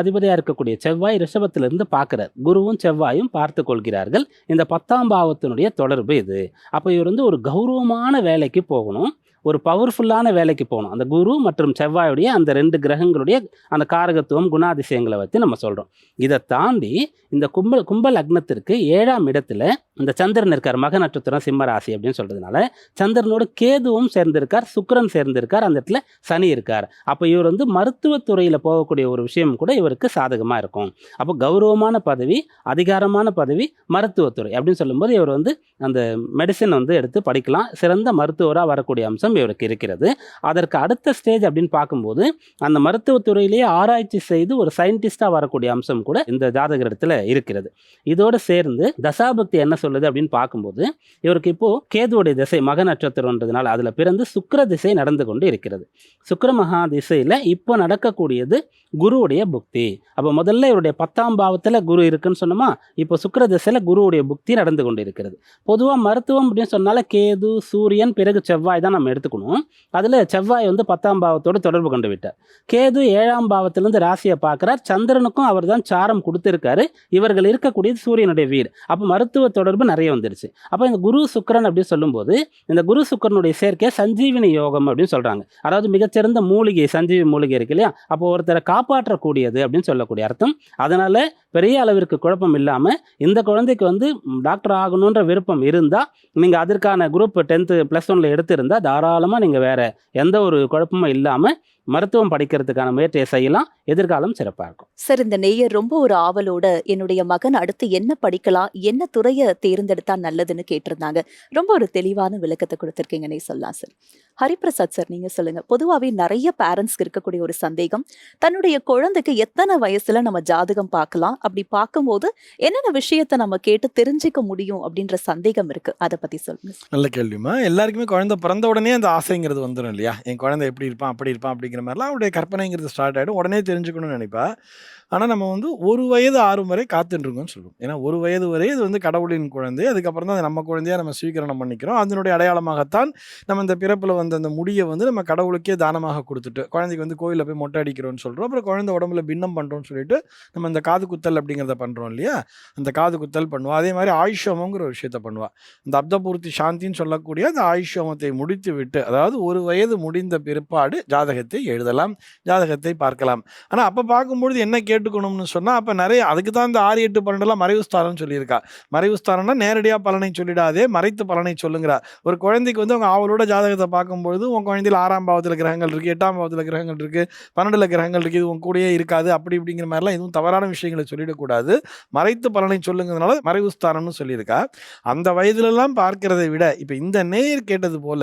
அதிபதியாக இருக்கக்கூடிய செவ்வாய் ரிஷபத்திலிருந்து பார்க்கிறார். குருவும் செவ்வாயும் பார்த்து கொள்கிறார்கள். இந்த 10ஆம் பாவத்தினுடைய தொடர்பு இது. அப்போ இவர் வந்து ஒரு கௌரவமான வேலைக்கு போகணும், ஒரு பவர்ஃபுல்லான வேலைக்கு போகணும். அந்த குரு மற்றும் செவ்வாயுடைய அந்த 2 கிரகங்களுடைய அந்த காரகத்துவம், குணாதிசயங்களை வச்சு நம்ம சொல்கிறோம். இதை தாண்டி இந்த கும்ப லக்னத்திற்கு 7ஆம் இடத்துல இந்த சந்திரன் இருக்கார். மக நட்சத்திரம் சிம்ம ராசி அப்படின்னு சொல்கிறதுனால சந்திரனோடு கேதுவும் சேர்ந்திருக்கார், சுக்கிரன் சேர்ந்திருக்கார், அந்த இடத்துல சனி இருக்கார். அப்போ இவர் வந்து மருத்துவத்துறையில் போகக்கூடிய ஒரு விஷயம் கூட இவருக்கு சாதகமாக இருக்கும். அப்போ கௌரவமான பதவி, அதிகாரமான பதவி, மருத்துவத்துறை அப்படின்னு சொல்லும்போது இவர் வந்து அந்த மெடிசன் வந்து எடுத்து படிக்கலாம். சிறந்த மருத்துவராக வரக்கூடிய அம்சம் இவருக்கு இருக்கிறது. அதற்கு அடுத்த ஸ்டேஜ் அப்படின்னு பார்க்கும்போது அந்த மருத்துவத்துறையிலேயே ஆராய்ச்சி செய்து ஒரு சயின்டிஸ்டாக வரக்கூடிய அம்சம் கூட இந்த ஜாதகர் இடத்துல இருக்கிறது. இதோடு சேர்ந்து தசாபக்தி என்ன சொல்லுது அப்படின்னு பார்க்கும்போது இவருக்கு இப்போ கேதுவோடைய திசை மக நட்சத்திரம்ன்றதுனால அதில் பிறந்து சுக்கிர திசை நடந்து கொண்டு இருக்கிறது. சுக்கிர மகா திசையில் இப்போ நடக்கக்கூடியது குருவுடைய புக்தி. அப்போ முதல்ல இவருடைய 10ஆம் பாவத்தில் குரு இருக்குன்னு சொன்னோமா, இப்போ சுக்கிர திசையில் குருவுடைய புக்தி நடந்து கொண்டு இருக்கிறது. பொதுவாக மருத்துவம் அப்படின்னு சொன்னால கேது, சூரியன், பிறகு செவ்வாய் தான் நம்ம எடுத்துக்கணும். அதில் செவ்வாய் வந்து 10ஆம் பாவத்தோடு தொடர்பு கொண்டு விட்டார். கேது 7ஆம் பாவத்திலிருந்து ராசியை பார்க்குறார். சந்திரனுக்கும் அவர் தான் சாரம் கொடுத்துருக்காரு. இவர்கள் இருக்கக்கூடியது சூரியனுடைய வீடு. அப்போ மருத்துவ தொடர்பு நிறைய வந்துருச்சு. அப்போ இந்த குரு சுக்கிரன் அப்படின்னு சொல்லும்போது இந்த குரு சுக்கிரனுடைய சேர்க்கை சஞ்சீவினி யோகம் அப்படின்னு சொல்கிறாங்க. அதாவது மிகச்சிறந்த மூலிகை, சஞ்சீவி மூலிகை இருக்கு இல்லையா, அப்போ ஒருத்தரை காப்பாற்றக்கூடியது அப்படின்னு சொல்லக்கூடிய அர்த்தம். அதனால பெரிய அளவிற்கு குழப்பம் இல்லாமல் இந்த குழந்தைக்கு வந்து டாக்டர் ஆகணுன்ற விருப்பம் இருந்தால் நீங்கள் அதற்கான குரூப் 10th +1 எடுத்திருந்தால் தாராளமாக நீங்கள் வேற எந்த ஒரு குழப்பமும் இல்லாமல் மருத்துவம் படிக்கிறதுக்கான முயற்சியை செய்யலாம். எதிர்காலம் சிறப்பாக இருக்கும். சார், இந்த நேயர் ரொம்ப ஒரு ஆவலோட என்னுடைய மகன் அடுத்து என்ன படிக்கலாம், என்ன துறையை தேர்ந்தெடுத்தா நல்லதுன்னு கேட்டிருந்தாங்க. ரொம்ப ஒரு தெளிவான விளக்கத்தை கொடுத்துருக்கீங்கன்னே சொல்லலாம் சார். ஹரிபிரசாத் சார், நீங்க சொல்லுங்க. பொதுவாகவே நிறைய பேரண்ட்ஸ்க்கு இருக்கக்கூடிய ஒரு சந்தேகம், தன்னுடைய குழந்தைக்கு எத்தனை வயசுல நம்ம ஜாதகம் பார்க்கலாம், அப்படி பார்க்கும்போது என்னென்ன விஷயத்தை நம்ம கேட்டு தெரிஞ்சுக்க முடியும் அப்படின்ற சந்தேகம் இருக்கு. அதை பத்தி சொல்லுங்க சார். நல்ல கேள்விமா. எல்லாருக்குமே குழந்தை பிறந்த உடனே அந்த ஆசைங்கிறது வந்துடும் இல்லையா? என் குழந்தை எப்படி இருப்பான், அப்படி இருப்பான் அப்படிங்கிற மாதிரிலாம் அவருடைய கற்பனைங்கிறது ஸ்டார்ட் ஆகிடும். உடனே தெரிஞ்சுக்கணும்னு நினைப்பா. ஆனால் நம்ம வந்து 1 வயது ஆறும் வரை காத்துட்டுருக்கோம்னு சொல்லுவோம். ஏன்னா 1 வயது வரை இது வந்து கடவுளின் குழந்தை. அதுக்கப்புறம் தான் அது நம்ம குழந்தையாக நம்ம ஸ்வீகரணம் பண்ணிக்கிறோம். அதனுடைய அடையாளமாகத்தான் நம்ம இந்த பிறப்பில் வந்த அந்த முடியை வந்து நம்ம கடவுளுக்கே தானமாக கொடுத்துட்டு குழந்தைக்கு வந்து கோயிலில் போய் மொட்டை அடிக்கிறோம்னு சொல்கிறோம். அப்புறம் குழந்தை உடம்புல பின்னம் பண்ணுறோம்னு சொல்லிட்டு நம்ம இந்த காது குத்தல் அப்படிங்கிறத பண்ணுறோம் இல்லையா? அந்த காது குத்தல் பண்ணுவோம். அதே மாதிரி ஆயுஷமங்கிற ஒரு விஷயத்த பண்ணுவாள். இந்த அப்தபூர்த்தி சாந்தின்னு சொல்லக்கூடிய அந்த ஆயுஷமத்தை முடித்து விட்டு, அதாவது 1 வயது முடிந்த பிற்பாடு ஜாதகத்தை எழுதலாம், ஜாதகத்தை பார்க்கலாம். ஆனால் அப்போ பார்க்கும்பொழுது என்ன கேட்டுக்கணும்னு சொன்னால், அப்போ நிறைய அதுக்கு தான் இந்த 6, 8, 12 மறைவுஸ்தாரம்னு சொல்லியிருக்கா. மறைவுஸ்தாரம்னா நேரடியாக பலனை சொல்லிடாதே, மறைத்து பலனை சொல்லுங்கிறா. ஒரு குழந்தைக்கு வந்து அவங்க அவளோட ஜாதகத்தை பார்க்கும்பொழுது உன் குழந்தையில் 6ஆம் பாவத்தில் கிரகங்கள் இருக்குது, 8ஆம் பாவத்தில் கிரகங்கள் இருக்குது, 12 கிரகங்கள் இருக்குது, இது உன் கூடயே இருக்காது, அப்படி இப்படிங்கிற மாதிரிலாம் எதுவும் தவறான விஷயங்களை சொல்லிடக்கூடாது. மறைத்து பலனை சொல்லுங்கிறதுனால மறைவுஸ்தாரம்னு சொல்லியிருக்கா. அந்த வயதிலெல்லாம் பார்க்கிறதை விட இப்போ இந்த நேயர் கேட்டது போல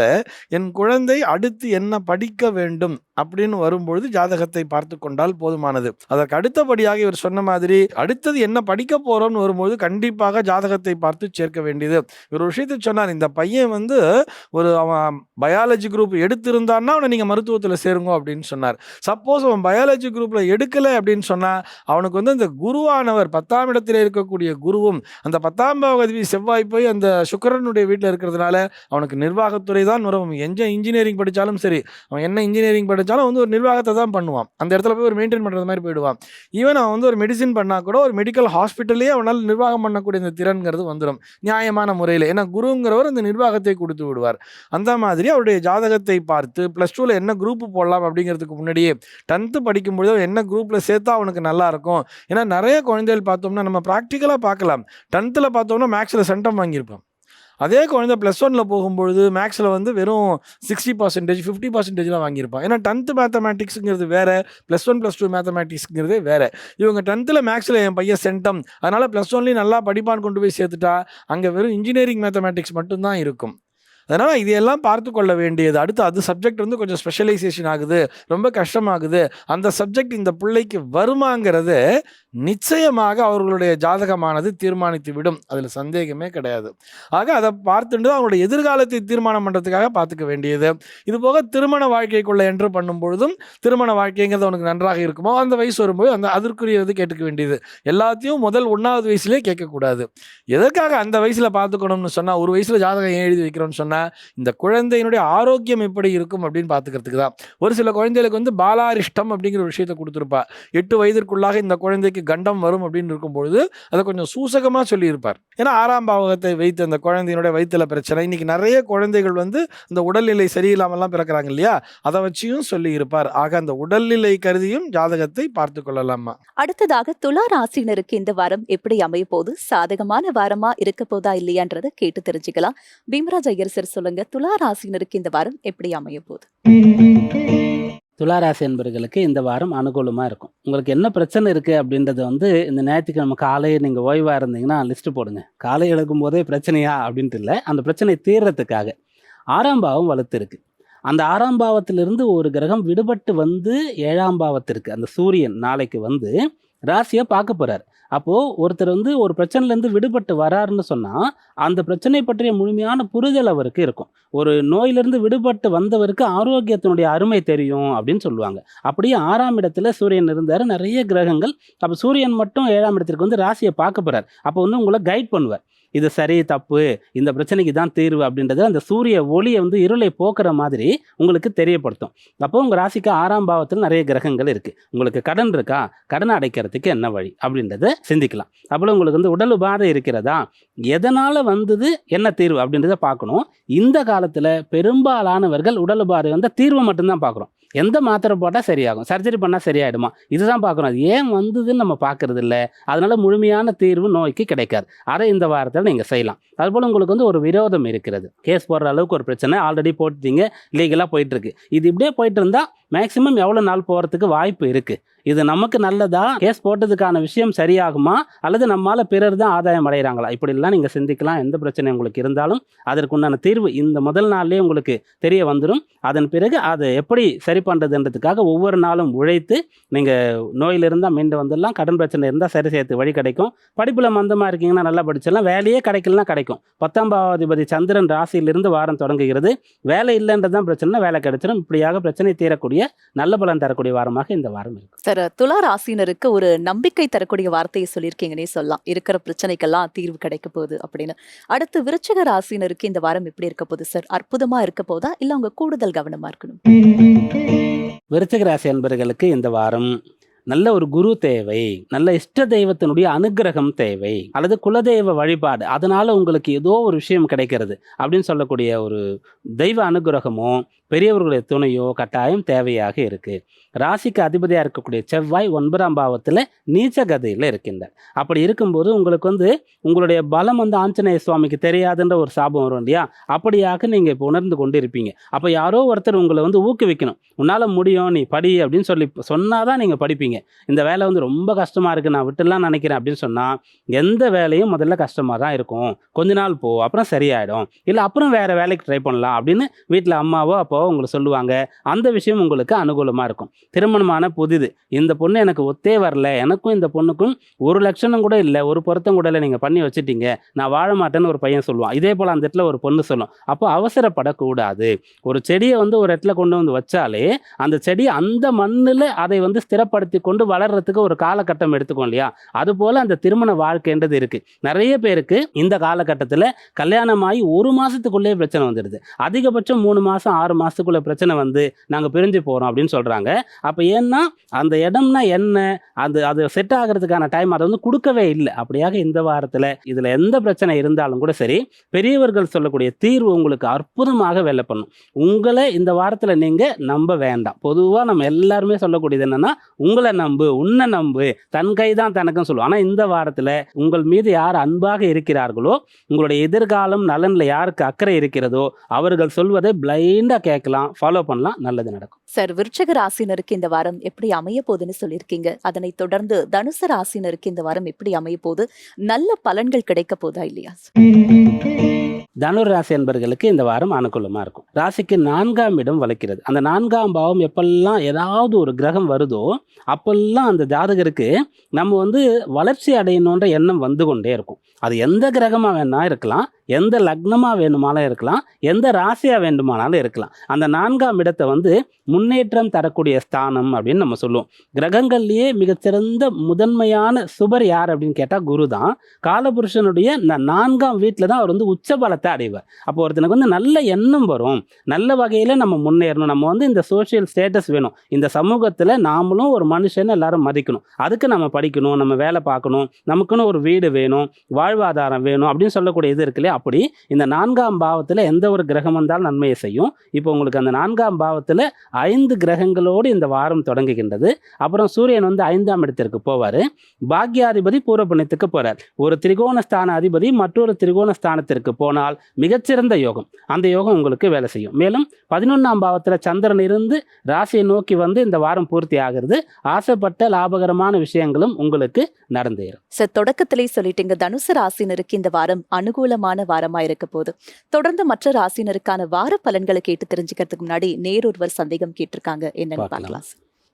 என் குழந்தை அடுத்து என்ன படிக்க வேண்டும் அப்படின்னு வரும்பொழுது ஜாதகத்தை பார்த்து கொண்டால் போதுமானது. அதற்கு அடுத்தபடியாக இவர் சொன்ன மாதிரி அடுத்தது என்ன படிக்க போறோம்னு வரும்போது கண்டிப்பாக ஜாதகத்தை பார்த்து சேர்க்க வேண்டியது. இவர் ஒரு விஷயத்தை சொன்னார், இந்த பையன் வந்து அவன் பயாலஜி குரூப் எடுத்திருந்தான்னா அவனை நீங்க மருத்துவத்தில் சேருங்க அப்படின்னு சொன்னார். சப்போஸ் அவன் பயாலஜி குரூப்ல எடுக்கலை அப்படின்னு சொன்னா அவனுக்கு வந்து அந்த குருவானவர் 10ஆம் இடத்துல இருக்கக்கூடிய குருவும் அந்த 10ஆம் பாவ செவ்வாய் போய் அந்த சுக்கிரனுடைய வீட்டில் இருக்கிறதுனால அவனுக்கு நிர்வாகத்துறை தான் வரும். இன்ஜினியரிங் படித்தாலும் சரி, அவன் என்ன இன்ஜினியரிங் படித்தாலும் வந்து ஒரு நிர்வாகத்தை தான் பண்ணுவான். அந்த இடத்துல போய் ஒரு மெயின்டைன் பண்ணுறது மாதிரி போயிடுவான். ஈவன் அவன் வந்து ஒரு மெடிசின் பண்ணால் கூட ஒரு மெடிக்கல் ஹாஸ்பிட்டலே அவனால் நிர்வாகம் பண்ணக்கூடிய இந்த திறன்கிறது வந்துடும் நியாயமான முறையில். ஏன்னா குருங்கிறவர் அந்த நிர்வாகத்தை கொடுத்து விடுவார். அந்த மாதிரி அவருடைய ஜாதகத்தை பார்த்து +2ல என்ன குரூப் போடலாம் அப்படிங்கிறதுக்கு முன்னாடியே 10th படிக்கும்பொழுது என்ன குரூப்பில் சேர்த்தா அவனுக்கு நல்லா இருக்கும். ஏன்னா நிறைய குழந்தைகள் பார்த்தோம்னா நம்ம ப்ராக்டிக்கலாக பார்க்கலாம். 10th பார்த்தோம்னா மேக்ஸில் சென்டம் வாங்கியிருப்போம். அதே குழந்தை +1 போகும்பொழுது மேக்ஸில் வந்து வெறும் 60%, 50% வாங்கியிருப்பான். ஏன்னா 10th மேத்தமேட்டிக்ஸுங்கிறது வேறு, +1 +2 மேத்தமேட்டிக்ஸுங்கிறதே வேறு. இவங்க 10th மேக்ஸில் என் பையன் சென்டம், அதனால் +1லேயும் நல்லா படிப்பான்னு கொண்டு போய் சேர்த்துட்டா அங்கே வெறும் இன்ஜினியரிங் மேத்தமேட்டிக்ஸ் மட்டும்தான் இருக்கும். அதனால் இதையெல்லாம் பார்த்து கொள்ள வேண்டியது. அடுத்து அது சப்ஜெக்ட் வந்து கொஞ்சம் ஸ்பெஷலைசேஷன் ஆகுது, ரொம்ப கஷ்டமாகுது, அந்த சப்ஜெக்ட் இந்த பிள்ளைக்கு வருமாங்கிறது நிச்சயமாக அவர்களுடைய ஜாதகமானது தீர்மானித்து விடும். அதில் சந்தேகமே கிடையாது. ஆக அதை பார்த்துட்டு அவங்களுடைய எதிர்காலத்தை தீர்மானம் பண்ணுறதுக்காக பார்த்துக்க வேண்டியது. இது போக திருமண வாழ்க்கைக்குள்ளே என்ட்ரு பண்ணும்பொழுதும் திருமண வாழ்க்கைங்கிறது அவனுக்கு நன்றாக இருக்குமோ அந்த வயசு வரும்போது அந்த அதற்குரியது கேட்டுக்க வேண்டியது. எல்லாத்தையும் முதல் 1வது வயசுலேயே கேட்கக்கூடாது. எதற்காக அந்த வயசில் பார்த்துக்கணும்னு சொன்னால், ஒரு வயசில் ஜாதகம் எழுதி வைக்கிறோம்னு சொன்னால் இந்த குழந்தையினுடைய ஆரோக்கியம் எப்படி இருக்கும் அப்படின்னு பார்த்துக்கிறதுக்கு தான். ஒரு சில குழந்தைகளுக்கு வந்து பாலாரிஷ்டம் அப்படிங்கிற ஒரு விஷயத்தை கொடுத்துருப்பா. 8 வயதிற்குள்ளாக இந்த குழந்தைக்கு கண்டம் வரும் அப்படின்னு இருக்கும்பொழுது அதை கொஞ்சம் சூசகமாக சொல்லியிருப்பார். ஏன்னா 6ஆம் பாவகத்தை வைத்து அந்த குழந்தையினுடைய வயிற்றுல பிரச்சனை. இன்னைக்கு நிறைய குழந்தைகள் வந்து இந்த உடல்நிலை சரியில்லாமல்லாம் பிறக்கிறாங்க இல்லையா, அதை வச்சியும் சொல்லி இருப்பார். ஆக அந்த உடல்நிலை கருதியும் ஜாதகத்தை பார்த்து கொள்ளலாமா. அடுத்ததாக துலா ராசினருக்கு இந்த வாரம் எப்படி அமைய போது, சாதகமான வாரமா இருக்க போதா இல்லையான்றதை கேட்டு தெரிஞ்சுக்கலாம். பீமராஜ் ஐயர் சார் சொல்லுங்க, துலா ராசினருக்கு இந்த வாரம் எப்படி அமைய போகுது? துளாராசி என்பவர்களுக்கு இந்த வாரம் அனுகூலமாக இருக்கும். உங்களுக்கு என்ன பிரச்சனை இருக்குது அப்படின்றத வந்து இந்த ஞாயிற்றுக்கிழமை காலையை நீங்கள் ஓய்வாக இருந்தீங்கன்னா லிஸ்ட்டு போடுங்க. காலை எழுக்கும் போதே பிரச்சனையா அப்படின்ட்டு இல்லை, அந்த பிரச்சனை தீர்றதுக்காக 6ஆம் பாவம் வலுத்து இருக்குது. அந்த 6ஆம் பாவத்திலிருந்து ஒரு கிரகம் விடுபட்டு வந்து 7ஆம் பாவத்திற்கு அந்த சூரியன் நாளைக்கு வந்து ராசியை பார்க்க போகிறார். அப்போது ஒருத்தர் வந்து ஒரு பிரச்சனையிலேருந்து விடுபட்டு வராருன்னு சொன்னால் அந்த பிரச்சனை பற்றிய முழுமையான புரிதல் அவருக்கு இருக்கும். ஒரு நோயிலிருந்து விடுபட்டு வந்தவருக்கு ஆரோக்கியத்தினுடைய அருமை தெரியும் அப்படின்னு சொல்லுவாங்க. அப்படியே 6ஆம் இடத்துல சூரியன் இருந்தார், நிறைய கிரகங்கள். அப்போ சூரியன் மட்டும் 7ஆம் இடத்திற்கு வந்து ராசியை பார்க்க போகிறார். அப்போ வந்து உங்களை கைட் பண்ணுவார். இது சரி தப்பு, இந்த பிரச்சனைக்கு தான் தீர்வு அப்படின்றது அந்த சூரிய ஒளியை வந்து இருளை போக்குற மாதிரி உங்களுக்கு தெரியப்படுத்தும். அப்போ உங்கள் ராசிக்கு 6ஆம் பாவத்தில் நிறைய கிரகங்கள் இருக்குது. உங்களுக்கு கடன் இருக்கா, கடனை அடைக்கிறதுக்கு என்ன வழி அப்படின்றத சிந்திக்கலாம். அப்புறம் உங்களுக்கு வந்து உடல் உபாதை இருக்கிறதா, எதனால் வந்தது, என்ன தீர்வு அப்படின்றத பார்க்கணும். இந்த காலத்தில் பெரும்பாலானவர்கள் உடல் உபாதை வந்து தீர்வை மட்டும்தான் பார்க்குறோம். எந்த மாத்திரை போட்டால் சரியாகும், சர்ஜரி பண்ணால் சரியாயிடுமா, இதுதான் பார்க்குறோம். அது ஏன் வந்ததுன்னு நம்ம பார்க்கறது இல்லை. அதனால முழுமையான தீர்வு நோய்க்கு கிடைக்காது. அதை இந்த வாரத்தில் நீங்கள் செய்யலாம். அதுபோல் உங்களுக்கு வந்து ஒரு விரோதம் இருக்கிறது, கேஸ் போடுற அளவுக்கு ஒரு பிரச்சனை ஆல்ரெடி போட்டுட்டீங்க, லீகலாக போயிட்டுருக்கு. இது இப்படியே போயிட்டு இருந்தால் மேக்ஸிமம் எவ்வளோ நாள் போகிறதுக்கு வாய்ப்பு இருக்குது? இது நமக்கு நல்லதா, கேஸ் போட்டதுக்கான விஷயம் சரியாகுமா, அல்லது நம்மால் பிறர் தான் ஆதாயம் அடைகிறாங்களா, இப்படிலாம் நீங்கள் சிந்திக்கலாம். எந்த பிரச்சனை உங்களுக்கு இருந்தாலும் அதற்குண்டான தீர்வு இந்த முதல் நாள்லேயே உங்களுக்கு தெரிய வந்துடும். அதன் பிறகு அதை எப்படி சரி பண்ணுறதுன்றதுக்காக ஒவ்வொரு நாளும் உழைத்து நீங்கள் நோயிலிருந்தால் மீண்டு வந்துடலாம். கடன் பிரச்சனை இருந்தால் சரி சேர்த்து வழி கிடைக்கும். படிப்பில் மந்தமாக இருக்கீங்கன்னா நல்லா படிச்சிடலாம். வேலையே கிடைக்கலனா கிடைக்கும். 10ஆம் பாவாதிபதி சந்திரன் ராசியிலிருந்து வாரம் தொடங்குகிறது. வேலை இல்லைன்றது தான் பிரச்சனை, வேலை கிடைச்சிடும். இப்படியாக பிரச்சனை தீரக்கூடிய நல்ல பலன் தரக்கூடிய வாரமாக இந்த வாரம் இருக்கும். சார், துலா ராசினருக்கு ஒரு நம்பிக்கை தரக்கூடிய வார்த்தையை சொல்லியிருக்கீங்கன்னே சொல்லலாம். இருக்கிற பிரச்சனைக்கெல்லாம் தீர்வு கிடைக்க போகுது அப்படின்னு. அடுத்து விருச்சிக ராசினருக்கு இந்த வாரம் எப்படி இருக்க போகுது சார்? அற்புதமா இருக்க போதா, இல்ல அவங்க கூடுதல் கவனமா இருக்கணும்? விருச்சிக ராசி அன்பர்களுக்கு இந்த வாரம் நல்ல ஒரு குரு தேவை, நல்ல இஷ்ட தெய்வத்தினுடைய அனுகிரகம் தேவை, அல்லது குலதெய்வ வழிபாடு, அதனால உங்களுக்கு ஏதோ ஒரு விஷயம் கிடைக்கிறது அப்படின்னு சொல்லக்கூடிய ஒரு தெய்வ அனுகிரகமோ பெரியவர்களுடைய துணையோ கட்டாயம் தேவையாக இருக்கு. ராசிக்கு அதிபதியாக இருக்கக்கூடிய செவ்வாய் 9ஆம் பாவத்தில் நீச்ச கதியில் இருக்கின்றார். அப்படி இருக்கும்போது உங்களுக்கு வந்து உங்களுடைய பலம் வந்து ஆஞ்சநேய சுவாமிக்கு தெரியாதுன்ற ஒரு சாபம் வரும் இல்லையா, அப்படியாக நீங்கள் இப்போ உணர்ந்து கொண்டு இருப்பீங்க. அப்போ யாரோ ஒருத்தர் உங்களை வந்து ஊக்குவிக்கணும், உன்னால் முடியும், நீ படி அப்படின்னு சொல்லி சொன்னாதான் நீங்கள் படிப்பீங்க. இந்த வேலை வந்து ரொம்ப கஷ்டமாக இருக்குது, நான் விட்டுலாம் நினைக்கிறேன் அப்படின்னு சொன்னால் எந்த வேலையும் முதல்ல கஷ்டமாக தான் இருக்கும். கொஞ்ச நாள் போ, அப்புறம் சரியாயிடும், இல்லை அப்புறம் வேறு வேலைக்கு ட்ரை பண்ணலாம் அப்படின்னு வீட்டில் அம்மாவோ அப்போ உங்களுக்கு சொல்லுவாங்க. அந்த விஷயம் உங்களுக்கு அனுகூலமாக இருக்கும். திருமணமான புதிது, இந்த பொண்ணு எனக்கு ஒத்தே வரல, எனக்கும் இந்த பொண்ணுக்கும் ஒரு லட்சணம் கூட இல்லை, ஒரு பொருத்தம் கூட இல்லை, நீங்கள் பண்ணி வச்சுட்டீங்க, நான் வாழ மாட்டேன்னு ஒரு பையன் சொல்லுவான். இதே போல் அந்த இடத்துல ஒரு பொண்ணு சொல்லும். அப்போ அவசரப்படக்கூடாது. ஒரு செடியை வந்து ஒரு இடத்துல கொண்டு வந்து வச்சாலே அந்த செடி அந்த மண்ணில் அதை வந்து ஸ்திரப்படுத்தி கொண்டு வளர்கிறதுக்கு ஒரு காலகட்டம் எடுத்துக்கும் இல்லையா, அதுபோல் அந்த திருமண வாழ்க்கைன்றது இருக்குது. நிறைய பேருக்கு இந்த காலகட்டத்தில் கல்யாணமாகி 1 மாதத்துக்குள்ளேயே பிரச்சனை வந்துடுது. அதிகபட்சம் 3 மாதம் 6 மாதத்துக்குள்ளே பிரச்சனை வந்து நாங்கள் பிரிஞ்சு போகிறோம் அப்படின்னு சொல்கிறாங்க. அப்போ ஏன்னா அந்த இடம்னா என்ன, அது செட் ஆகிறதுக்கான டைம் அதை வந்து கொடுக்கவே இல்லை. அப்படியாக இந்த வாரத்தில் இதில் எந்த பிரச்சனை இருந்தாலும் கூட சரி, பெரியவர்கள் சொல்லக்கூடிய தீர்வு உங்களுக்கு அற்புதமாக வேலை பண்ணும். உங்களை இந்த வாரத்தில் நீங்கள் நம்ப வேண்டாம். பொதுவாக நம்ம எல்லாருமே சொல்லக்கூடியது என்னென்னா, உங்களை நம்பு, உன்னை நம்பு, தன் கை தான் தனக்குன்னு சொல்லுவோம். ஆனால் இந்த வாரத்தில் உங்கள் மீது யார் அன்பாக இருக்கிறார்களோ, உங்களுடைய எதிர்காலம் நலனில் யாருக்கு அக்கறை இருக்கிறதோ அவர்கள் சொல்வதை பிளைண்டாக கேட்கலாம், ஃபாலோ பண்ணலாம், நல்லது நடக்கும். சார், விருச்சிக ராசினருக்கு இந்த வாரம் எப்படி அமைய போகுதுன்னு சொல்லியிருக்கீங்க. அதனை தொடர்ந்து தனுசு ராசினருக்கு இந்த வாரம் எப்படி அமைய போகுது, நல்ல பலன்கள் கிடைக்க போதா இல்லையா? தனுர் ராசி என்பர்களுக்கு இந்த வாரம் அனுகூலமாக இருக்கும். ராசிக்கு 4ஆம் இடம் வளைக்கிறது. அந்த 4ஆம் பாவம் எப்பெல்லாம் ஏதாவது ஒரு கிரகம் வருதோ அப்பெல்லாம் அந்த ஜாதகருக்கு நம்ம வந்து வளர்ச்சி அடையணுன்ற எண்ணம் வந்து கொண்டே இருக்கும். அது எந்த கிரகமாக வேணா இருக்கலாம், எந்த லக்னமாக வேணுமானாலும் இருக்கலாம், எந்த ராசியாக வேண்டுமானாலும் இருக்கலாம். அந்த 4ஆம் இடத்தை வந்து முன்னேற்றம் தரக்கூடிய ஸ்தானம் அப்படின்னு நம்ம சொல்லுவோம். கிரகங்கள்லேயே மிகச்சிறந்த முதன்மையான சுபர் யார் அப்படின்னு கேட்டால் குரு தான். காலபுருஷனுடைய இந்த 4ஆம் வீட்டில் தான் அவர் வந்து உச்ச பலத்தை அடைவார். அப்போ ஒருத்தனுக்கு வந்து நல்ல எண்ணம் வரும், நல்ல வகையில் நம்ம முன்னேறணும், நம்ம வந்து இந்த சோஷியல் ஸ்டேட்டஸ் வேணும், இந்த சமூகத்தில் நாமளும் ஒரு மனுஷனை எல்லாரும் மதிக்கணும், அதுக்கு நம்ம படிக்கணும், நம்ம வேலை பார்க்கணும், நமக்குன்னு ஒரு வீடு வேணும், வாழ்வாதாரம் வேணும் அப்படின்னு சொல்லக்கூடிய இது இருக்குல்லையே. அப்படி இந்த 4ஆம் பாவத்தில் எந்த ஒரு கிரகம் வந்தாலும் நன்மையை செய்யும். இப்போ உங்களுக்கு அந்த 4ஆம் பாவத்தில் 5 கிரகங்களோடு இந்த வாரம் தொடங்குகின்றது. அப்புறம் சூரியன் வந்து 5ஆம் இடத்திற்கு போவார். பாக்யாதிபதி பூர்வ புண்ணியத்துக்கு போகிறார். ஒரு திரிகோணஸ்தான அதிபதி மற்றொரு திரிகோணஸ்தானத்திற்கு போனால் மிகச்சிறந்த யோகம். அந்த யோகம் உங்களுக்கு வேலை செய்யும். மேலும் 11ஆம் பாவத்தில் சந்திரன் இருந்து ராசியை நோக்கி வந்து இந்த வாரம் பூர்த்தி ஆகிறது. ஆசைப்பட்ட லாபகரமான விஷயங்களும் உங்களுக்கு நடந்தேறும். சார், தொடக்கத்திலே சொல்லிட்டீங்க தனுசு ராசினருக்கு இந்த வாரம் அனுகூலமான வாரமா இருக்க போது. தொடர்ந்து மற்ற ராசினருக்கான வார பலன்களை கேட்டு தெரிஞ்சுக்கிறதுக்கு முன்னாடி நேரொருவர் சந்தேகம் கேட்டிருக்காங்க, என்னன்னு பார்க்கலாம்.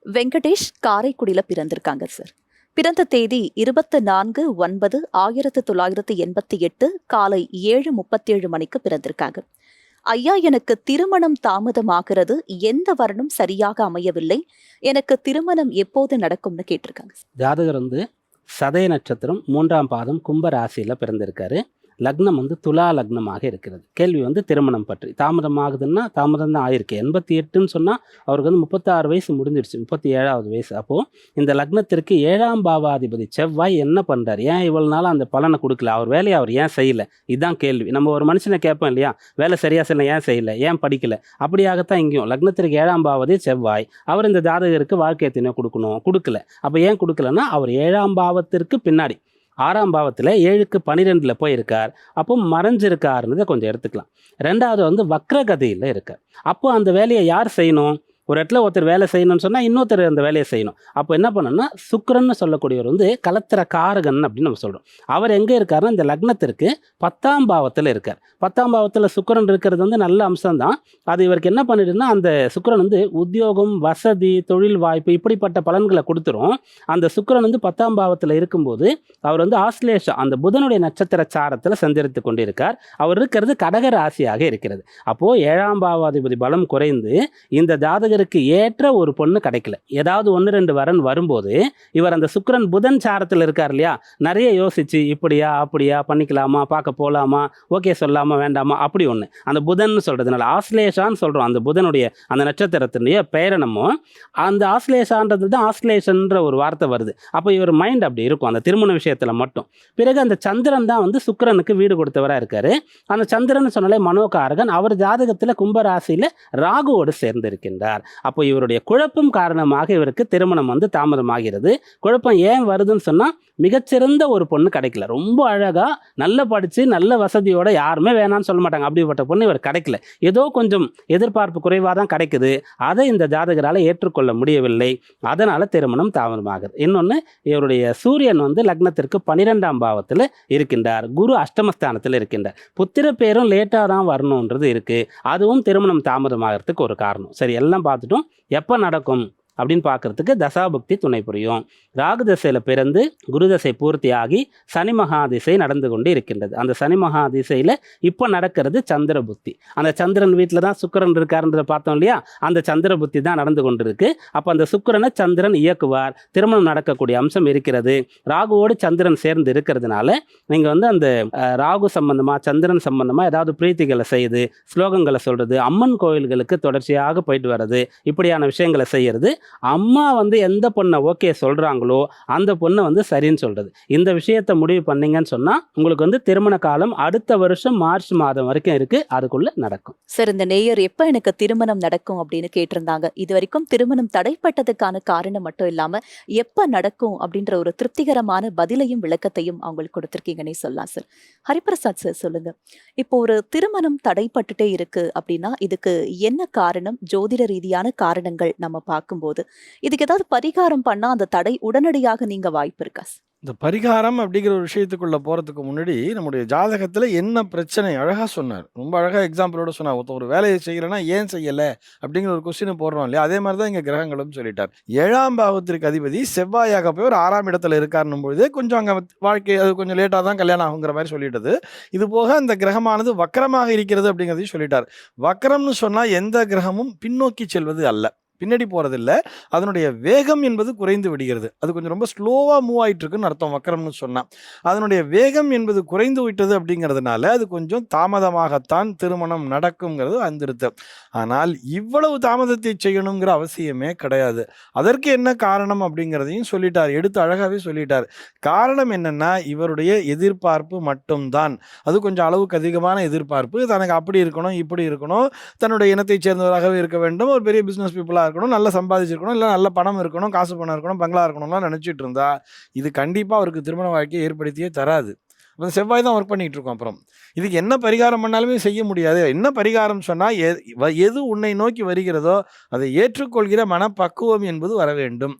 வெங்கடேஷ் காரைக்குடியில பிறந்திருக்காங்க சார். பிறந்த தேதி 24/9/1988 காலை 7:37 மணிக்கு பிறந்திருக்காங்க. ஐயா, எனக்கு திருமணம் தாமதமாகிறது, எந்த வருடம் சரியாக அமையவில்லை, எனக்கு திருமணம் எப்போது நடக்கும்னு கேட்டிருக்காங்க. ஜாதகர் வந்து சதய நட்சத்திரம் 3ஆம் பாதம் கும்ப ராசியில் பிறந்திருக்காரு. லக்னம் வந்து துலா லக்னமாக இருக்கிறது. கேள்வி வந்து திருமணம் பற்றி. தாமதமாகுதுன்னா தாமதம் தான் ஆயிருக்கு. 88ன்னு சொன்னால் அவருக்கு வந்து 36 வயசு முடிஞ்சிருச்சு, 37வது வயசு. அப்போது இந்த லக்னத்திற்கு 7ஆம் பாவாதிபதி செவ்வாய் என்ன பண்ணுறார்? ஏன் இவ்வளோ நாள் அந்த பலனை கொடுக்கல? அவர் வேலையை அவர் ஏன் செய்யலை? இதுதான் கேள்வி. நம்ம ஒரு மனுஷனை கேட்போம் இல்லையா, வேலை சரியாக செய்யலை, ஏன் செய்யலை, ஏன் படிக்கலை? அப்படியாகத்தான் இங்கேயும் லக்னத்திற்கு 7ஆம் பாவதி செவ்வாய், அவர் இந்த ஜாதகருக்கு வாழ்க்கை எத்தனையோ கொடுக்கணும், கொடுக்கல. அப்போ ஏன் கொடுக்கலன்னா அவர் 7ஆம் பாவத்திற்கு பின்னாடி 6ஆம் பாவத்தில் 7க்கு 12ல் போயிருக்கார். அப்போ மறைஞ்சிருக்காருன்றதை கொஞ்சம் எடுத்துக்கலாம். ரெண்டாவது வந்து வக்ரகதியில் இருக்கார். அப்போ அந்த வேலையை யார் செய்யணும்? ஒரு இடத்துல ஒருத்தர் வேலை செய்யணும்னு சொன்னால் இன்னொருத்தர் அந்த வேலையை செய்யணும். அப்போ என்ன பண்ணணும்னா சுக்கிரன்னு சொல்லக்கூடியவர் வந்து கலத்திர காரகன் அப்படின்னு நம்ம சொல்கிறோம். அவர் எங்கே இருக்காருன்னா இந்த லக்னத்திற்கு 10ஆம் பாவத்தில் இருக்கார். 10ஆம் பாவத்தில் சுக்கிரன் இருக்கிறது வந்து நல்ல அம்சம்தான். அது இவருக்கு என்ன பண்ணிடுன்னா அந்த சுக்கிரன் வந்து உத்தியோகம், வசதி, தொழில் வாய்ப்பு இப்படிப்பட்ட பலன்களை கொடுத்துரும். அந்த சுக்கிரன் வந்து 10ஆம் பாவத்தில் இருக்கும்போது அவர் வந்து ஆஸ்லேஷம் அந்த புதனுடைய நட்சத்திர சாரத்தில் சஞ்சரித்து கொண்டிருக்கார். அவர் இருக்கிறது கடக ராசியாக இருக்கிறது. அப்போது 7ஆம் பாவாதிபதி பலம் குறைந்து இந்த ஜாதகருக்கு ஏற்ற ஒரு பொண்ணு கிடைக்கல. ஏதாவது 1-2 வரன் வரும்போது இவர் அந்த சுக்கிரன் புதன் சாரத்தில் இருக்கார் இல்லையா, நிறைய யோசிச்சு இப்படியா அப்படியா பண்ணிக்கலாமா, பார்க்க போகலாமா, ஓகே சொல்லாமா வேண்டாமா, அப்படி ஒன்று அந்த புதன் சொல்கிறதுனால ஆஸ்லேஷான்னு சொல்கிறோம். அந்த புதனுடைய அந்த நட்சத்திரத்தினுடைய பெயரை நம்ம அந்த ஆஸ்லேஷான்றது தான் ஆஸ்லேஷன்ற ஒரு வார்த்தை வருது. அப்போ இவர் மைண்ட் அப்படி இருக்கும் அந்த திருமண விஷயத்தில் மட்டும். பிறகு அந்த சந்திரன் தான் வந்து சுக்கிரனுக்கு வீடு கொடுத்தவராக இருக்காரு. அந்த சந்திரன் சொன்னாலே மனோகாரகன். அவர் ஜாதகத்தில் கும்பராசியில் ராகுவோடு சேர்ந்து இருக்கின்றார். அப்போ இவருடைய குழப்பம் காரணமாக இவருக்கு திருமணம் வந்து தாமதமாகிறது. குழப்பம் ஏன் வருதுன்னு சொன்னால் மிகச்சிறந்த ஒரு பொண்ணு கிடைக்கல. ரொம்ப அழகாக நல்லா படித்து நல்ல வசதியோட யாருமே வேணான்னு சொல்ல மாட்டாங்க. அப்படிப்பட்ட பொண்ணு இவர் கிடைக்கல. ஏதோ கொஞ்சம் எதிர்பார்ப்பு குறைவாக தான் கிடைக்குது. அதை இந்த ஜாதகரால் ஏற்றுக்கொள்ள முடியவில்லை. அதனால் திருமணம் தாமதமாகுது. இன்னொன்று, இவருடைய சூரியன் வந்து லக்னத்திற்கு 12ஆம் பாவத்தில் இருக்கின்றார். குரு அஷ்டமஸ்தானத்தில் இருக்கின்றார். புத்திர பேரும் லேட்டாக தான் வரணுன்றது இருக்குது. அதுவும் திருமணம் தாமதமாகிறதுக்கு ஒரு காரணம். சரி, எல்லாம் பார்த்துட்டோம். எப்போ நடக்கும் அப்படின்னு பார்க்கறதுக்கு தசாபக்தி துணை புரியும். ராகு தசையில் பிறந்து குரு தசை பூர்த்தியாகி சனி மகாதிசை நடந்து கொண்டு இருக்கின்றது. அந்த சனி மகாதிசையில் இப்போ நடக்கிறது சந்திர புத்தி. அந்த சந்திரன் வீட்டில் தான் சுக்கிரன் இருக்காருன்றதை பார்த்தோம் இல்லையா, அந்த சந்திர புத்தி தான் நடந்து கொண்டு இருக்கு. அப்போ அந்த சுக்கிரனை சந்திரன் இயக்குவார். திருமணம் நடக்கக்கூடிய அம்சம் இருக்கிறது. ராகுவோடு சந்திரன் சேர்ந்து இருக்கிறதுனால நீங்கள் வந்து அந்த ராகு சம்பந்தமாக சந்திரன் சம்பந்தமாக ஏதாவது பிரீத்திகளை செய்யுது, ஸ்லோகங்களை சொல்கிறது, அம்மன் கோயில்களுக்கு தொடர்ச்சியாக போயிட்டு வர்றது, இப்படியான விஷயங்களை செய்கிறது. அம்மா வந்து எந்த பொண்ணை ஓகே சொல்கிறாங்களோ அந்த பொண்ணை வந்து சரின்னு சொல்கிறது. இந்த விஷயத்தை முடிவு பண்ணீங்கன்னு சொன்னால் உங்களுக்கு வந்து திருமண காலம் அடுத்த வருஷம் மார்ச் மாதம் வரைக்கும் இருக்குது. அதுக்குள்ளே நடக்கும். சார், இந்த நேயர் எப்போ எனக்கு திருமணம் நடக்கும் அப்படின்னு கேட்டிருந்தாங்க. இது வரைக்கும் திருமணம் தடைப்பட்டதுக்கான காரணம் மட்டும் இல்லாமல் எப்போ நடக்கும் அப்படின்ற ஒரு திருப்திகரமான பதிலையும் விளக்கத்தையும் அவங்களுக்கு கொடுத்துருக்கீங்கன்னே சொல்லலாம் சார். ஹரிபிரசாத் சார், சொல்லுங்க. இப்போ ஒரு திருமணம் தடைப்பட்டுட்டே இருக்கு அப்படின்னா இதுக்கு என்ன காரணம்? ஜோதிட ரீதியான காரணங்கள் நம்ம பார்க்கும்போது இதுக்கு ஏதாவது பரிகாரம் பண்ணா அந்த தடை உடனடியாக நீங்க வாய்ப்பு இருக்கா? இந்த பரிகாரம் அப்படிங்கிற ஒரு விஷயத்துக்குள்ள போறதுக்கு முன்னாடி நம்முடைய ஜாதகத்துல என்ன பிரச்சனை அழகா சொன்னார். ரொம்ப அழகா எக்ஸாம்பிளோட சொன்னார். ஒரு வேலையை செய்யலைன்னா ஏன் செய்யல அப்படிங்கிற ஒரு கொஸ்டின் போடுறோம் இல்லையா, அதே மாதிரி தான் இங்க கிரகங்களும் சொல்லிட்டார். 7ஆம் பாவத்திற்கு அதிபதி செவ்வாயாக போய் ஒரு 6ஆம் இடத்துல இருக்காருன்னும் பொழுது கொஞ்சம் அங்க வாழ்க்கை அது கொஞ்சம் லேட்டாக தான் கல்யாணம் ஆகுங்கிற மாதிரி சொல்லிட்டது. இது போக அந்த கிரகமானது வக்கரமாக இருக்கிறது அப்படிங்கிறதையும் சொல்லிட்டார். வக்கரம்னு சொன்னா எந்த கிரகமும் பின்னோக்கி செல்வது அல்ல, பின்னாடி போகிறதில்ல. அதனுடைய வேகம் என்பது குறைந்து விடுகிறது. அது கொஞ்சம் ரொம்ப ஸ்லோவாக மூவ் ஆகிட்டு இருக்குன்னு அர்த்தம் வக்கரம்னு சொன்னால். அதனுடைய வேகம் என்பது குறைந்து விட்டது அப்படிங்கிறதுனால அது கொஞ்சம் தாமதமாகத்தான் திருமணம் நடக்குங்கிறது அந்திருத்தம். ஆனால் இவ்வளவு தாமதத்தை செய்யணுங்கிற அவசியமே கிடையாது. அதற்கு என்ன காரணம் அப்படிங்கிறதையும் சொல்லிட்டார். எடுத்து அழகாகவே சொல்லிட்டார். காரணம் என்னென்னா இவருடைய எதிர்பார்ப்பு மட்டும்தான். அது கொஞ்சம் அளவுக்கு அதிகமான எதிர்பார்ப்பு. தனக்கு அப்படி இருக்கணும், இப்படி இருக்கணும், தன்னுடைய இனத்தை சேர்ந்தவராகவே இருக்க வேண்டும், ஒரு பெரிய பிஸ்னஸ் பீப்புளாக இருக்கணும், நல்லா சம்பாதிச்சிருக்கணும், இல்லை நல்ல பணம் இருக்கணும், காசு பணம் இருக்கணும், பங்களா இருக்கணும்லாம் நினச்சிட்டு இருந்தா இது கண்டிப்பாக அவருக்கு திருமண வாழ்க்கையை ஏற்படுத்தியே தராது. அப்போ செவ்வாய் தான் ஒர்க் பண்ணிகிட்டு இருக்கோம். அப்புறம் இதுக்கு என்ன பரிகாரம் பண்ணாலுமே செய்ய முடியாது. என்ன பரிகாரம் சொன்னால் எது உன்னை நோக்கி வருகிறதோ அதை ஏற்றுக்கொள்கிற மனப்பக்குவம் என்பது வர வேண்டும்.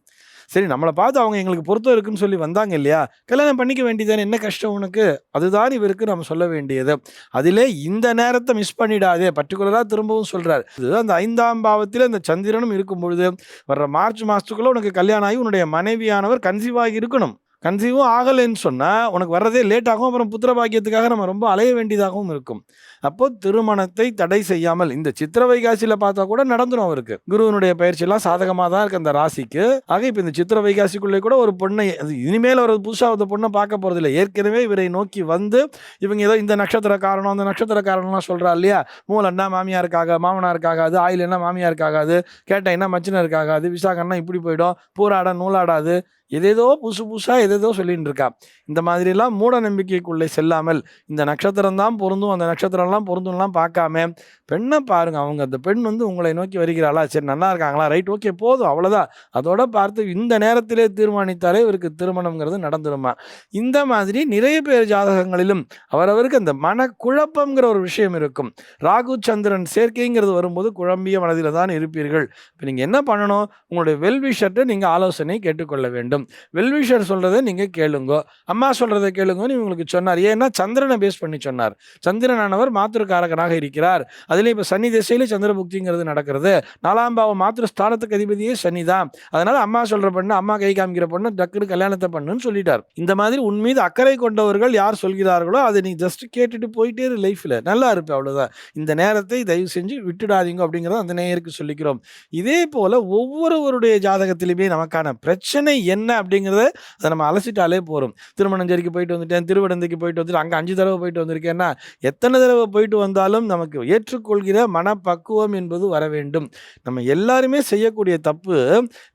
சரி, நம்மளை பார்த்து அவங்க எங்களுக்கு பொருத்தம் இருக்குன்னு சொல்லி வந்தாங்க இல்லையா, கல்யாணம் பண்ணிக்க வேண்டியதானே, என்ன கஷ்டம் உனக்கு, அதுதான் இவருக்கு நம்ம சொல்ல வேண்டியது. அதிலே இந்த நேரத்தை மிஸ் பண்ணிடாதே. பர்டிகுலராக திரும்பவும் சொல்கிறார். இது அந்த 5ஆம் பாவத்தில் அந்த சந்திரனும் இருக்கும் பொழுது வர்ற மார்ச் மாதத்துக்குள்ளே உனக்கு கல்யாணம் ஆகி உன்னுடைய மனைவியானவர் கன்சீவ் ஆகி இருக்கணும். கன்சீவும் ஆகலைன்னு சொன்னால் உனக்கு வர்றதே லேட் ஆகும். அப்புறம் புத்திர பாக்கியத்துக்காக நம்ம ரொம்ப அலைய வேண்டியதாகவும் இருக்கும். அப்போ திருமணத்தை தடை செய்யாமல் இந்த சித்திர வைகாசியில் பார்த்தா கூட நடந்துடும் அவருக்கு. குருவனுடைய பயிற்சியெல்லாம் சாதகமாக தான் இருக்கு அந்த ராசிக்கு. ஆக இப்போ இந்த சித்திர வைகாசிக்குள்ளே கூட ஒரு பொண்ணை, அது இனிமேல் ஒரு புதுசாக ஒரு பொண்ணை பார்க்க போகிறதில்ல. ஏற்கனவே இவரை நோக்கி வந்து இவங்க ஏதோ இந்த நட்சத்திர காரணம் அந்த நட்சத்திர காரணம்லாம் சொல்கிறா இல்லையா, மூலன்னா மாமியாருக்காக மாமனாருக்காகாது, ஆயிலன்னா மாமியாருக்காகாது, கேட்டேன்னா மச்சினருக்காகாது, விசாகன்னா இப்படி போயிடும், பூராட நூலாடாது, எதேதோ புதுசு புதுசாக எதேதோ சொல்லிட்டு இருக்கா. இந்த மாதிரிலாம் மூட நம்பிக்கைக்குள்ளே செல்லாமல் இந்த நட்சத்திரம் தான் பொருந்தும் அந்த நட்சத்திரம்லாம் பொருந்தும்லாம் பார்க்காம பெண்ணை பாருங்கள். அவங்க அந்த பெண் வந்து உங்களை நோக்கி வருகிறாளா, சரி நல்லா இருக்காங்களா, ரைட் ஓகே போதும், அவ்வளோதான். அதோட பார்த்து இந்த நேரத்திலே தீர்மானித்தாலே இவருக்கு திருமணம்ங்கிறது நடந்துருமா. இந்த மாதிரி நிறைய பேர் ஜாதகங்களிலும் அவரவருக்கு அந்த மனக்குழப்பங்கிற ஒரு விஷயம் இருக்கும். ராகு சந்திரன் சேர்க்கைங்கிறது வரும்போது குழம்பிய மனதில் தான் இருப்பீர்கள். இப்போ நீங்கள் என்ன பண்ணணும், உங்களுடைய வெல்விஷர்கிட்ட நீங்கள் ஆலோசனை கேட்டுக்கொள்ள வேண்டும். வெல்விஷர் சொல்கிறத நீங்கள் கேளுங்கோ, அம்மா சொல்கிறத கேளுங்கன்னு இவங்களுக்கு சொன்னார். ஏன்னா சந்திரனை பேஸ் பண்ணி சொன்னார். சந்திரனானவர் மாத்திருக்காரகனாக இருக்கிறார். அதுலேயும் இப்போ சனி திசையில் சந்திரபுக்திங்கிறது நடக்கிறது. 4ஆம் பாவம் மாத்திரு ஸ்தானத்துக்கு அதிபதியே சனி தான். அதனால் அம்மா சொல்கிற பொண்ணு, அம்மா கை காமிக்கிற பொண்ணு டக்குனு கல்யாணத்தை பண்ணுன்னு சொல்லிட்டார். இந்த மாதிரி உன் மீது அக்கறை கொண்டவர்கள் யார் சொல்கிறார்களோ அதை நீ ஜஸ்ட் கேட்டுட்டு போயிட்டே இரு, லைஃப்பில் நல்லா இருப்பேன், அவ்வளோதான். இந்த நேரத்தை தயவு செஞ்சு விட்டுடாதீங்க அப்படிங்கிறத அந்த நேயருக்கு சொல்லிக்கிறோம். இதே போல் ஒவ்வொருவருடைய ஜாதகத்திலுமே நமக்கான பிரச்சனை என்ன அப்படிங்கிறத அதை நம்ம அலசிட்டாலே போகிறோம். திருமணஞ்சேரிக்கு போயிட்டு வந்துட்டேன், திருவிடந்தைக்கு போயிட்டு வந்துட்டு அங்கே 5 தடவை போயிட்டு வந்திருக்கேன்னா எத்தனை தடவை போயிட்டு வந்தாலும் நமக்கு ஏற்றுக்கொள்கிற மனப்பக்குவம் என்பது வர வேண்டும். நம்ம எல்லாருமே செய்யக்கூடிய தப்பு,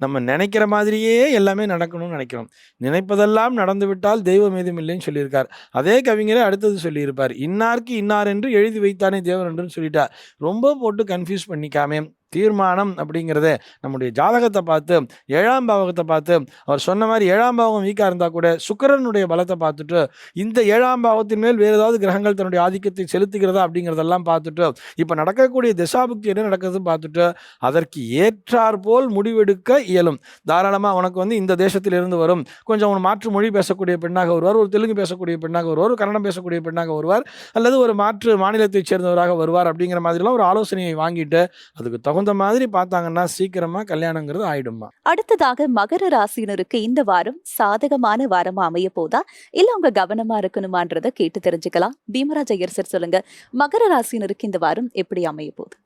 நம்ம நினைக்கிற மாதிரியே எல்லாமே நடக்கணும்னு நினைக்கிறோம். நினைப்பதெல்லாம் நடந்துவிட்டால் தெய்வம் ஏதும் இல்லைன்னு சொல்லியிருக்கார். அதே கவிஞரே அடுத்தது சொல்லியிருப்பார், இன்னார்க்கு இன்னார் என்று எழுதி வைத்தானே தேவன் என்று சொல்லிட்டார். ரொம்ப போட்டு கன்ஃபியூஸ் பண்ணிக்காமே தீர்மானம் அப்படிங்கிறத நம்முடைய ஜாதகத்தை பார்த்து 7ஆம் பாவகத்தை பார்த்து, அவர் சொன்ன மாதிரி 7ஆம் பாவகம் வீக்காக இருந்தால் கூட சுக்கிரனுடைய பலத்தை பார்த்துட்டு இந்த 7ஆம் பாவத்தின் மேல் வேறு ஏதாவது கிரகங்கள் தன்னுடைய ஆதிக்கத்தை செலுத்துகிறதா அப்படிங்கிறதெல்லாம் பார்த்துட்டு, இப்போ நடக்கக்கூடிய திசாபுக்தி என்ன நடக்கிறது பார்த்துட்டு அதற்கு ஏற்றாற்போல் முடிவெடுக்க இயலும். தாராளமாக உனக்கு வந்து இந்த தேசத்திலிருந்து வரும், கொஞ்சம் ஒரு மாற்று மொழி பேசக்கூடிய பெண்ணாக வருவார், ஒரு தெலுங்கு பேசக்கூடிய பெண்ணாக வருவார், ஒரு கன்னடம் பேசக்கூடிய பெண்ணாக வருவார், அல்லது ஒரு மாற்று மாநிலத்தைச் சேர்ந்தவராக வருவார் அப்படிங்கிற மாதிரிலாம் ஒரு ஆலோசனையை வாங்கிட்டு அதுக்கு தகுந்த மாதிரி பார்த்தாங்கன்னா சீக்கிரமா கல்யாணங்கிறது ஆயிடுமா. அடுத்ததாக மகர ராசியினருக்கு இந்த வாரம் சாதகமான வாரமா அமைய போதா, இல்ல அவங்க கவனமா இருக்கணுமான்றத கேட்டு தெரிஞ்சுக்கலாம். பீமராஜ் ஐயர் சார் சொல்லுங்க, மகர ராசியினருக்கு இந்த வாரம் எப்படி அமைய போகுது?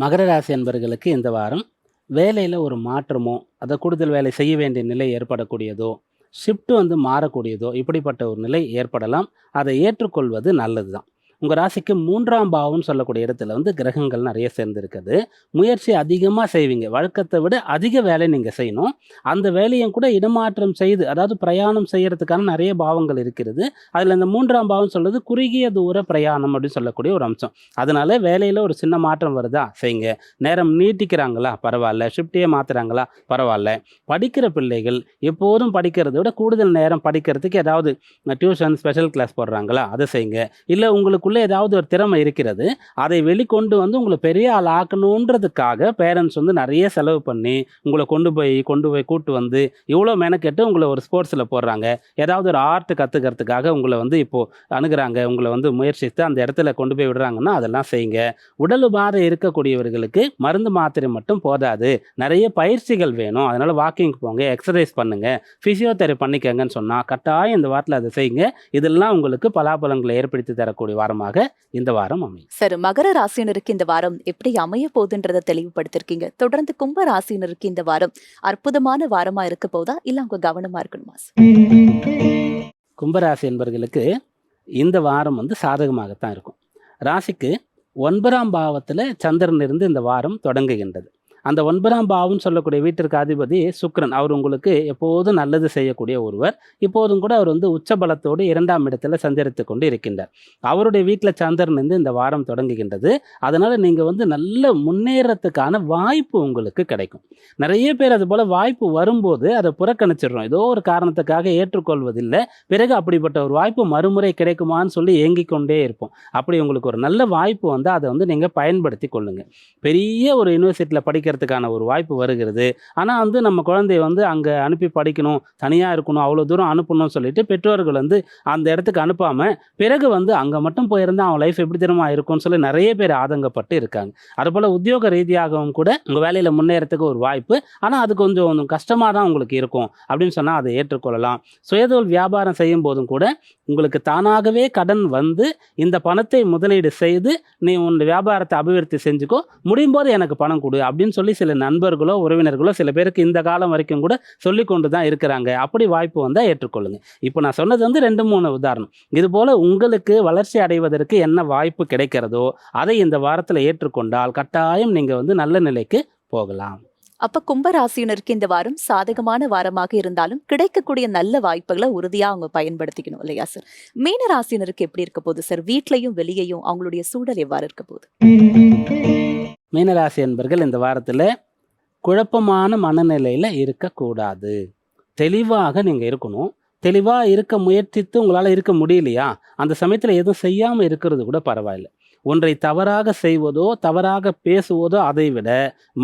மகர ராசி என்பவர்களுக்கு இந்த வாரம் வேலையில் ஒரு மாற்றமோ, அதை கூடுதல் வேலை செய்ய வேண்டிய நிலை ஏற்படக்கூடியதோ, ஷிஃப்ட் வந்து மாறக்கூடியதோ, இப்படிப்பட்ட ஒரு நிலை ஏற்படலாம். அதை ஏற்றுக்கொள்வது நல்லது தான். உங்கள் ராசிக்கு 3ஆம் பாவம்னு சொல்லக்கூடிய இடத்துல வந்து கிரகங்கள் நிறைய சேர்ந்துருக்குது. முயற்சி அதிகமாக செய்வீங்க, வழக்கத்தை விட அதிக வேலை நீங்கள் செய்யணும். அந்த வேலையும் கூட இடமாற்றம் செய்து, அதாவது பிரயாணம் செய்கிறதுக்கான நிறைய பாவங்கள் இருக்கிறது. அதில் இந்த 3ஆம் பாவம் சொல்கிறது குறுகிய தூர பிரயாணம் அப்படின்னு சொல்லக்கூடிய ஒரு அம்சம். அதனால் வேலையில் ஒரு சின்ன மாற்றம் வருதா செய்யுங்க. நேரம் நீட்டிக்கிறாங்களா பரவாயில்ல, ஷிஃப்டையே மாற்றுறாங்களா பரவாயில்ல. படிக்கிற பிள்ளைகள் எப்போதும் படிக்கிறத விட கூடுதல் நேரம் படிக்கிறதுக்கு ஏதாவது டியூஷன் ஸ்பெஷல் கிளாஸ் போடுறாங்களா அதை செய்யுங்க. இல்லை உங்களுக்கு ஏதாவது ஒரு திறமை இருக்கிறது, அதை வெளிக்கொண்டு வந்து உங்களை பெரிய ஆள் ஆக்கணுன்றதுக்காக பேரண்ட்ஸ் வந்து நிறைய செலவு பண்ணி உங்களை கொண்டு போய் கூட்டு வந்து இவ்வளோ மெனக்கெட்டு உங்களை ஒரு ஸ்போர்ட்ஸில் போடுறாங்க, ஏதாவது ஒரு ஆர்ட் கற்றுக்கிறதுக்காக உங்களை வந்து இப்போது அணுகுறாங்க, உங்களை வந்து முயற்சித்து அந்த இடத்துல கொண்டு போய் விடுறாங்கன்னா அதெல்லாம் செய்யுங்க. உடல் உபாதை இருக்கக்கூடியவர்களுக்கு மருந்து மாத்திரை மட்டும் போதாது, நிறைய பயிற்சிகள் வேணும். அதனால் வாக்கிங் போங்க, எக்ஸசைஸ் பண்ணுங்கள், ஃபிசியோதெரப்பி பண்ணிக்கங்கன்னு சொன்னால் கட்டாயம் இந்த வாரத்தில் அதை செய்யுங்க. இதெல்லாம் உங்களுக்கு பலாபலங்களை ஏற்படுத்தி தரக்கூடிய வாரமாக இந்த வாரம் அமையும். சரி, மகர ராசியினருக்கு இந்த வாரம் எப்படி அமைய போகுதுன்றதை தெளிவுபடுத்திருக்கீங்க. தொடர்ந்து கும்ப ராசியினருக்கு இந்த வாரம் அற்புதமான வாரமா இருக்க போதா, இல்ல அவங்க கவனமா இருக்கணுமா? கும்பராசி என்பவர்களுக்கு இந்த வாரம் வந்து சாதகமாகத்தான் இருக்கும். ராசிக்கு 9ஆம் பாவத்தில் சந்திரன் இருந்து இந்த வாரம் தொடங்குகின்றது. அந்த 9ஆம் பாவம் சொல்லக்கூடிய வீட்டிற்கு அதிபதி சுக்கிரன். அவர் உங்களுக்கு எப்போதும் நல்லது செய்யக்கூடிய ஒருவர். இப்போதும் கூட அவர் வந்து உச்சபலத்தோடு 2ஆம் இடத்துல சஞ்சரித்து கொண்டு இருக்கின்றார். அவருடைய வீட்டில் சந்திரன் இருந்து இந்த வாரம் தொடங்குகின்றது. அதனால் நீங்கள் வந்து நல்ல முன்னேறத்துக்கான வாய்ப்பு உங்களுக்கு கிடைக்கும். நிறைய பேர் அது போல் வாய்ப்பு வரும்போது அதை புறக்கணிச்சிடுறோம், ஏதோ ஒரு காரணத்துக்காக ஏற்றுக்கொள்வதில்லை. பிறகு அப்படிப்பட்ட ஒரு வாய்ப்பு மறுமுறை கிடைக்குமான்னு சொல்லி ஏங்கிக் கொண்டே இருப்போம். அப்படி உங்களுக்கு ஒரு நல்ல வாய்ப்பு வந்து அதை வந்து நீங்கள் பயன்படுத்தி கொள்ளுங்கள். பெரிய ஒரு யூனிவர்சிட்டியில் படிக்கிற படிக்கிறதுக்கான ஒரு வாய்ப்பு வருகிறது. ஆனால் வந்து நம்ம குழந்தைய வந்து அங்கே அனுப்பி படிக்கணும், தனியாக இருக்கணும், அவ்வளோ தூரம் அனுப்பணும்னு சொல்லிட்டு பெற்றோர்கள் வந்து அந்த இடத்துக்கு அனுப்பாமல் பிறகு வந்து அங்கே மட்டும் போயிருந்தால் அவன் லைஃப் எப்படி தெரியுமா இருக்கும்னு சொல்லி நிறைய பேர் ஆதங்கப்பட்டு இருக்காங்க. அதுபோல் உத்தியோக ரீதியாகவும் கூட உங்கள் வேலையில் முன்னேறத்துக்கு ஒரு வாய்ப்பு, ஆனால் அது கொஞ்சம் கஷ்டமாக தான் உங்களுக்கு இருக்கும் அப்படின்னு சொன்னால் அதை ஏற்றுக்கொள்ளலாம். சுயதொழில் வியாபாரம் செய்யும் போதும் கூட உங்களுக்கு தானாகவே கடன் வந்து இந்த பணத்தை முதலீடு செய்து நீ உன் வியாபாரத்தை அபிவிருத்தி செஞ்சுக்கோ, முடியும் போது எனக்கு பணம் கொடு அப்படின்னு சொல்லி சில நண்பர்களோ உறவினர்களோ சில பேருக்கு இந்த காலம் வரைக்கும் கூட சொல்லி கொண்டு தான் இருக்கிறாங்க. அப்படி வாய்ப்பு வந்தால் ஏற்றுக்கொள்ளுங்க. இப்போ நான் சொன்னது வந்து 2-3 உதாரணம். இதுபோல் உங்களுக்கு வளர்ச்சி அடைவதற்கு என்ன வாய்ப்பு கிடைக்கிறதோ அதை இந்த வாரத்தில் ஏற்றுக்கொண்டால் கட்டாயம் நீங்கள் வந்து நல்ல நிலைக்கு போகலாம். அப்ப கும்பராசியினருக்கு இந்த வாரம் சாதகமான வாரமாக இருந்தாலும் கிடைக்கக்கூடிய நல்ல வாய்ப்புகளை உறுதியா அவங்க பயன்படுத்திக்கணும் இல்லையா சார்? மீன ராசியினருக்கு எப்படி இருக்க போகுது சார்? வீட்லயும் வெளியையும் அவங்களுடைய சூழல் எவ்வாறு இருக்க போகுது? மீனராசி என்பர்கள் இந்த வாரத்தில் குழப்பமான மனநிலையில் இருக்கக்கூடாது. தெளிவாக நீங்கள் இருக்கணும். தெளிவாக இருக்க முயற்சித்து உங்களால் இருக்க முடியலையா, அந்த சமயத்தில் எதுவும் செய்யாமல் இருக்கிறது கூட பரவாயில்லை. ஒன்றை தவறாக செய்வதோ தவறாக பேசுவதோ அதை விட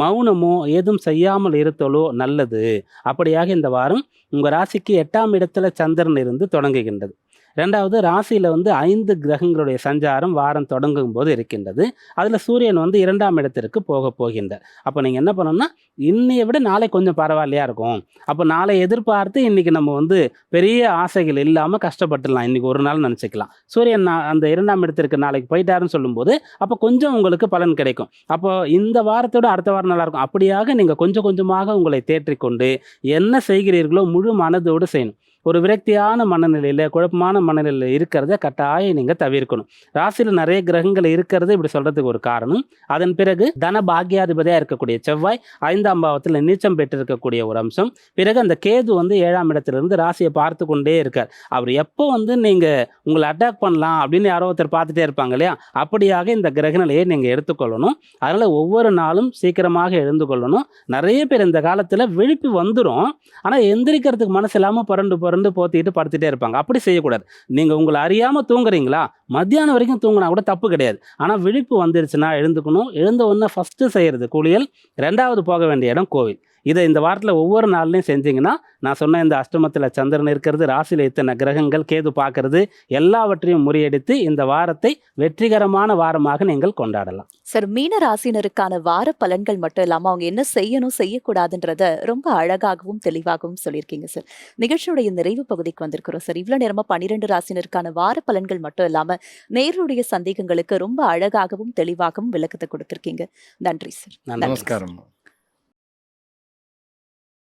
மௌனமோ ஏதும் செய்யாமல் இருத்தலோ நல்லது. அப்படியாக இந்த வாரம் உங்கள் ராசிக்கு 8ஆம் இடத்துல சந்திரன் இருந்து தொடங்குகின்றது. 2வது ராசியில் வந்து 5 கிரகங்களுடைய சஞ்சாரம் வாரம் தொடங்கும் போது இருக்கின்றது. அதில் சூரியன் வந்து 2ஆம் இடத்திற்கு போகின்றார். அப்போ நீங்கள் என்ன பண்ணணும்னா இன்னையை விட நாளை கொஞ்சம் பரவாயில்லையா இருக்கும். அப்போ நாளை எதிர்பார்த்து இன்றைக்கி நம்ம வந்து பெரிய ஆசைகள் இல்லாமல் கஷ்டப்பட்டுடலாம், இன்றைக்கி ஒரு நாள் நினச்சிக்கலாம். சூரியன் அந்த 2ஆம் இடத்திற்கு நாளைக்கு போயிட்டாருன்னு சொல்லும்போது அப்போ கொஞ்சம் உங்களுக்கு பலன் கிடைக்கும். அப்போ இந்த வாரத்தோட அடுத்த வாரம் நல்லாயிருக்கும். அப்படியாக நீங்கள் கொஞ்சம் கொஞ்சமாக உங்களை தேற்றிக்கொண்டு என்ன செய்கிறீர்களோ முழு மனதோடு செய்யணும். ஒரு விரக்தியான மனநிலையில் குழப்பமான மனநிலையில் இருக்கிறத கட்டாயம் நீங்கள் தவிர்க்கணும். ராசியில் நிறைய கிரகங்கள் இருக்கிறது இப்படி சொல்கிறதுக்கு ஒரு காரணம். அதன் பிறகு தன பாக்கியாதிபதியாக இருக்கக்கூடிய செவ்வாய் 5ஆம் பாவத்தில் நீச்சம் பெற்றிருக்கக்கூடிய ஒரு அம்சம். பிறகு அந்த கேது வந்து 7ஆம் இடத்திலிருந்து ராசியை பார்த்து கொண்டே இருக்கார். அவர் எப்போ வந்து நீங்கள் உங்களை அட்டாக் பண்ணலாம் அப்படின்னு யாரோ ஒருத்தர் பார்த்துட்டே இருப்பாங்க இல்லையா, அப்படியாக இந்த கிரக நிலையை நீங்கள் எடுத்துக்கொள்ளணும். அதனால் ஒவ்வொரு நாளும் சீக்கிரமாக எழுந்து கொள்ளணும். நிறைய பேர் இந்த காலத்தில் விழிப்பு வந்துடும், ஆனால் எந்திரிக்கிறதுக்கு மனசு இல்லாமல் புரண்டு போத்திட்டு படுத்துட்டே இருப்பாங்க. அப்படி செய்யக்கூடாது. நீங்கள் உங்களை அறியாமல் தூங்குறீங்களா, மத்தியானம் வரைக்கும் தூங்கினா கூட தப்பு கிடையாது. ஆனால் விழிப்பு வந்துருச்சுன்னா எழுந்துக்கணும். எழுந்த உடனே ஃபஸ்ட்டு செய்கிறது குளியல், 2வது போக வேண்டிய இடம் கோவில். இதை இந்த வாரத்தில் ஒவ்வொரு நாள்லையும் செஞ்சிங்கன்னா நான் சொன்ன இந்த அஷ்டமத்தில் சந்திரன் இருக்கிறது, ராசியில் இத்தனை கிரகங்கள், கேது பார்க்கறது, எல்லாவற்றையும் முறியடித்து இந்த வாரத்தை வெற்றிகரமான வாரமாக நீங்கள் கொண்டாடலாம். சார், மீன ராசினருக்கான வார பலன்கள் மட்டும் இல்லாம அவங்க என்ன செய்யணும் செய்யக்கூடாதுன்றத ரொம்ப அழகாகவும் தெளிவாகவும் சொல்லியிருக்கீங்க சார். நிகழ்ச்சியுடைய நிறைவு பகுதிக்கு வந்திருக்கிறோம் சார். இவ்வளவு நேரமா 12 ராசினருக்கான வார பலன்கள் மட்டும் இல்லாம நேயர்களுடைய சந்தேகங்களுக்கு ரொம்ப அழகாகவும் தெளிவாகவும் விளக்கத்தை கொடுத்திருக்கீங்க. நன்றி சார். நமஸ்காரம்.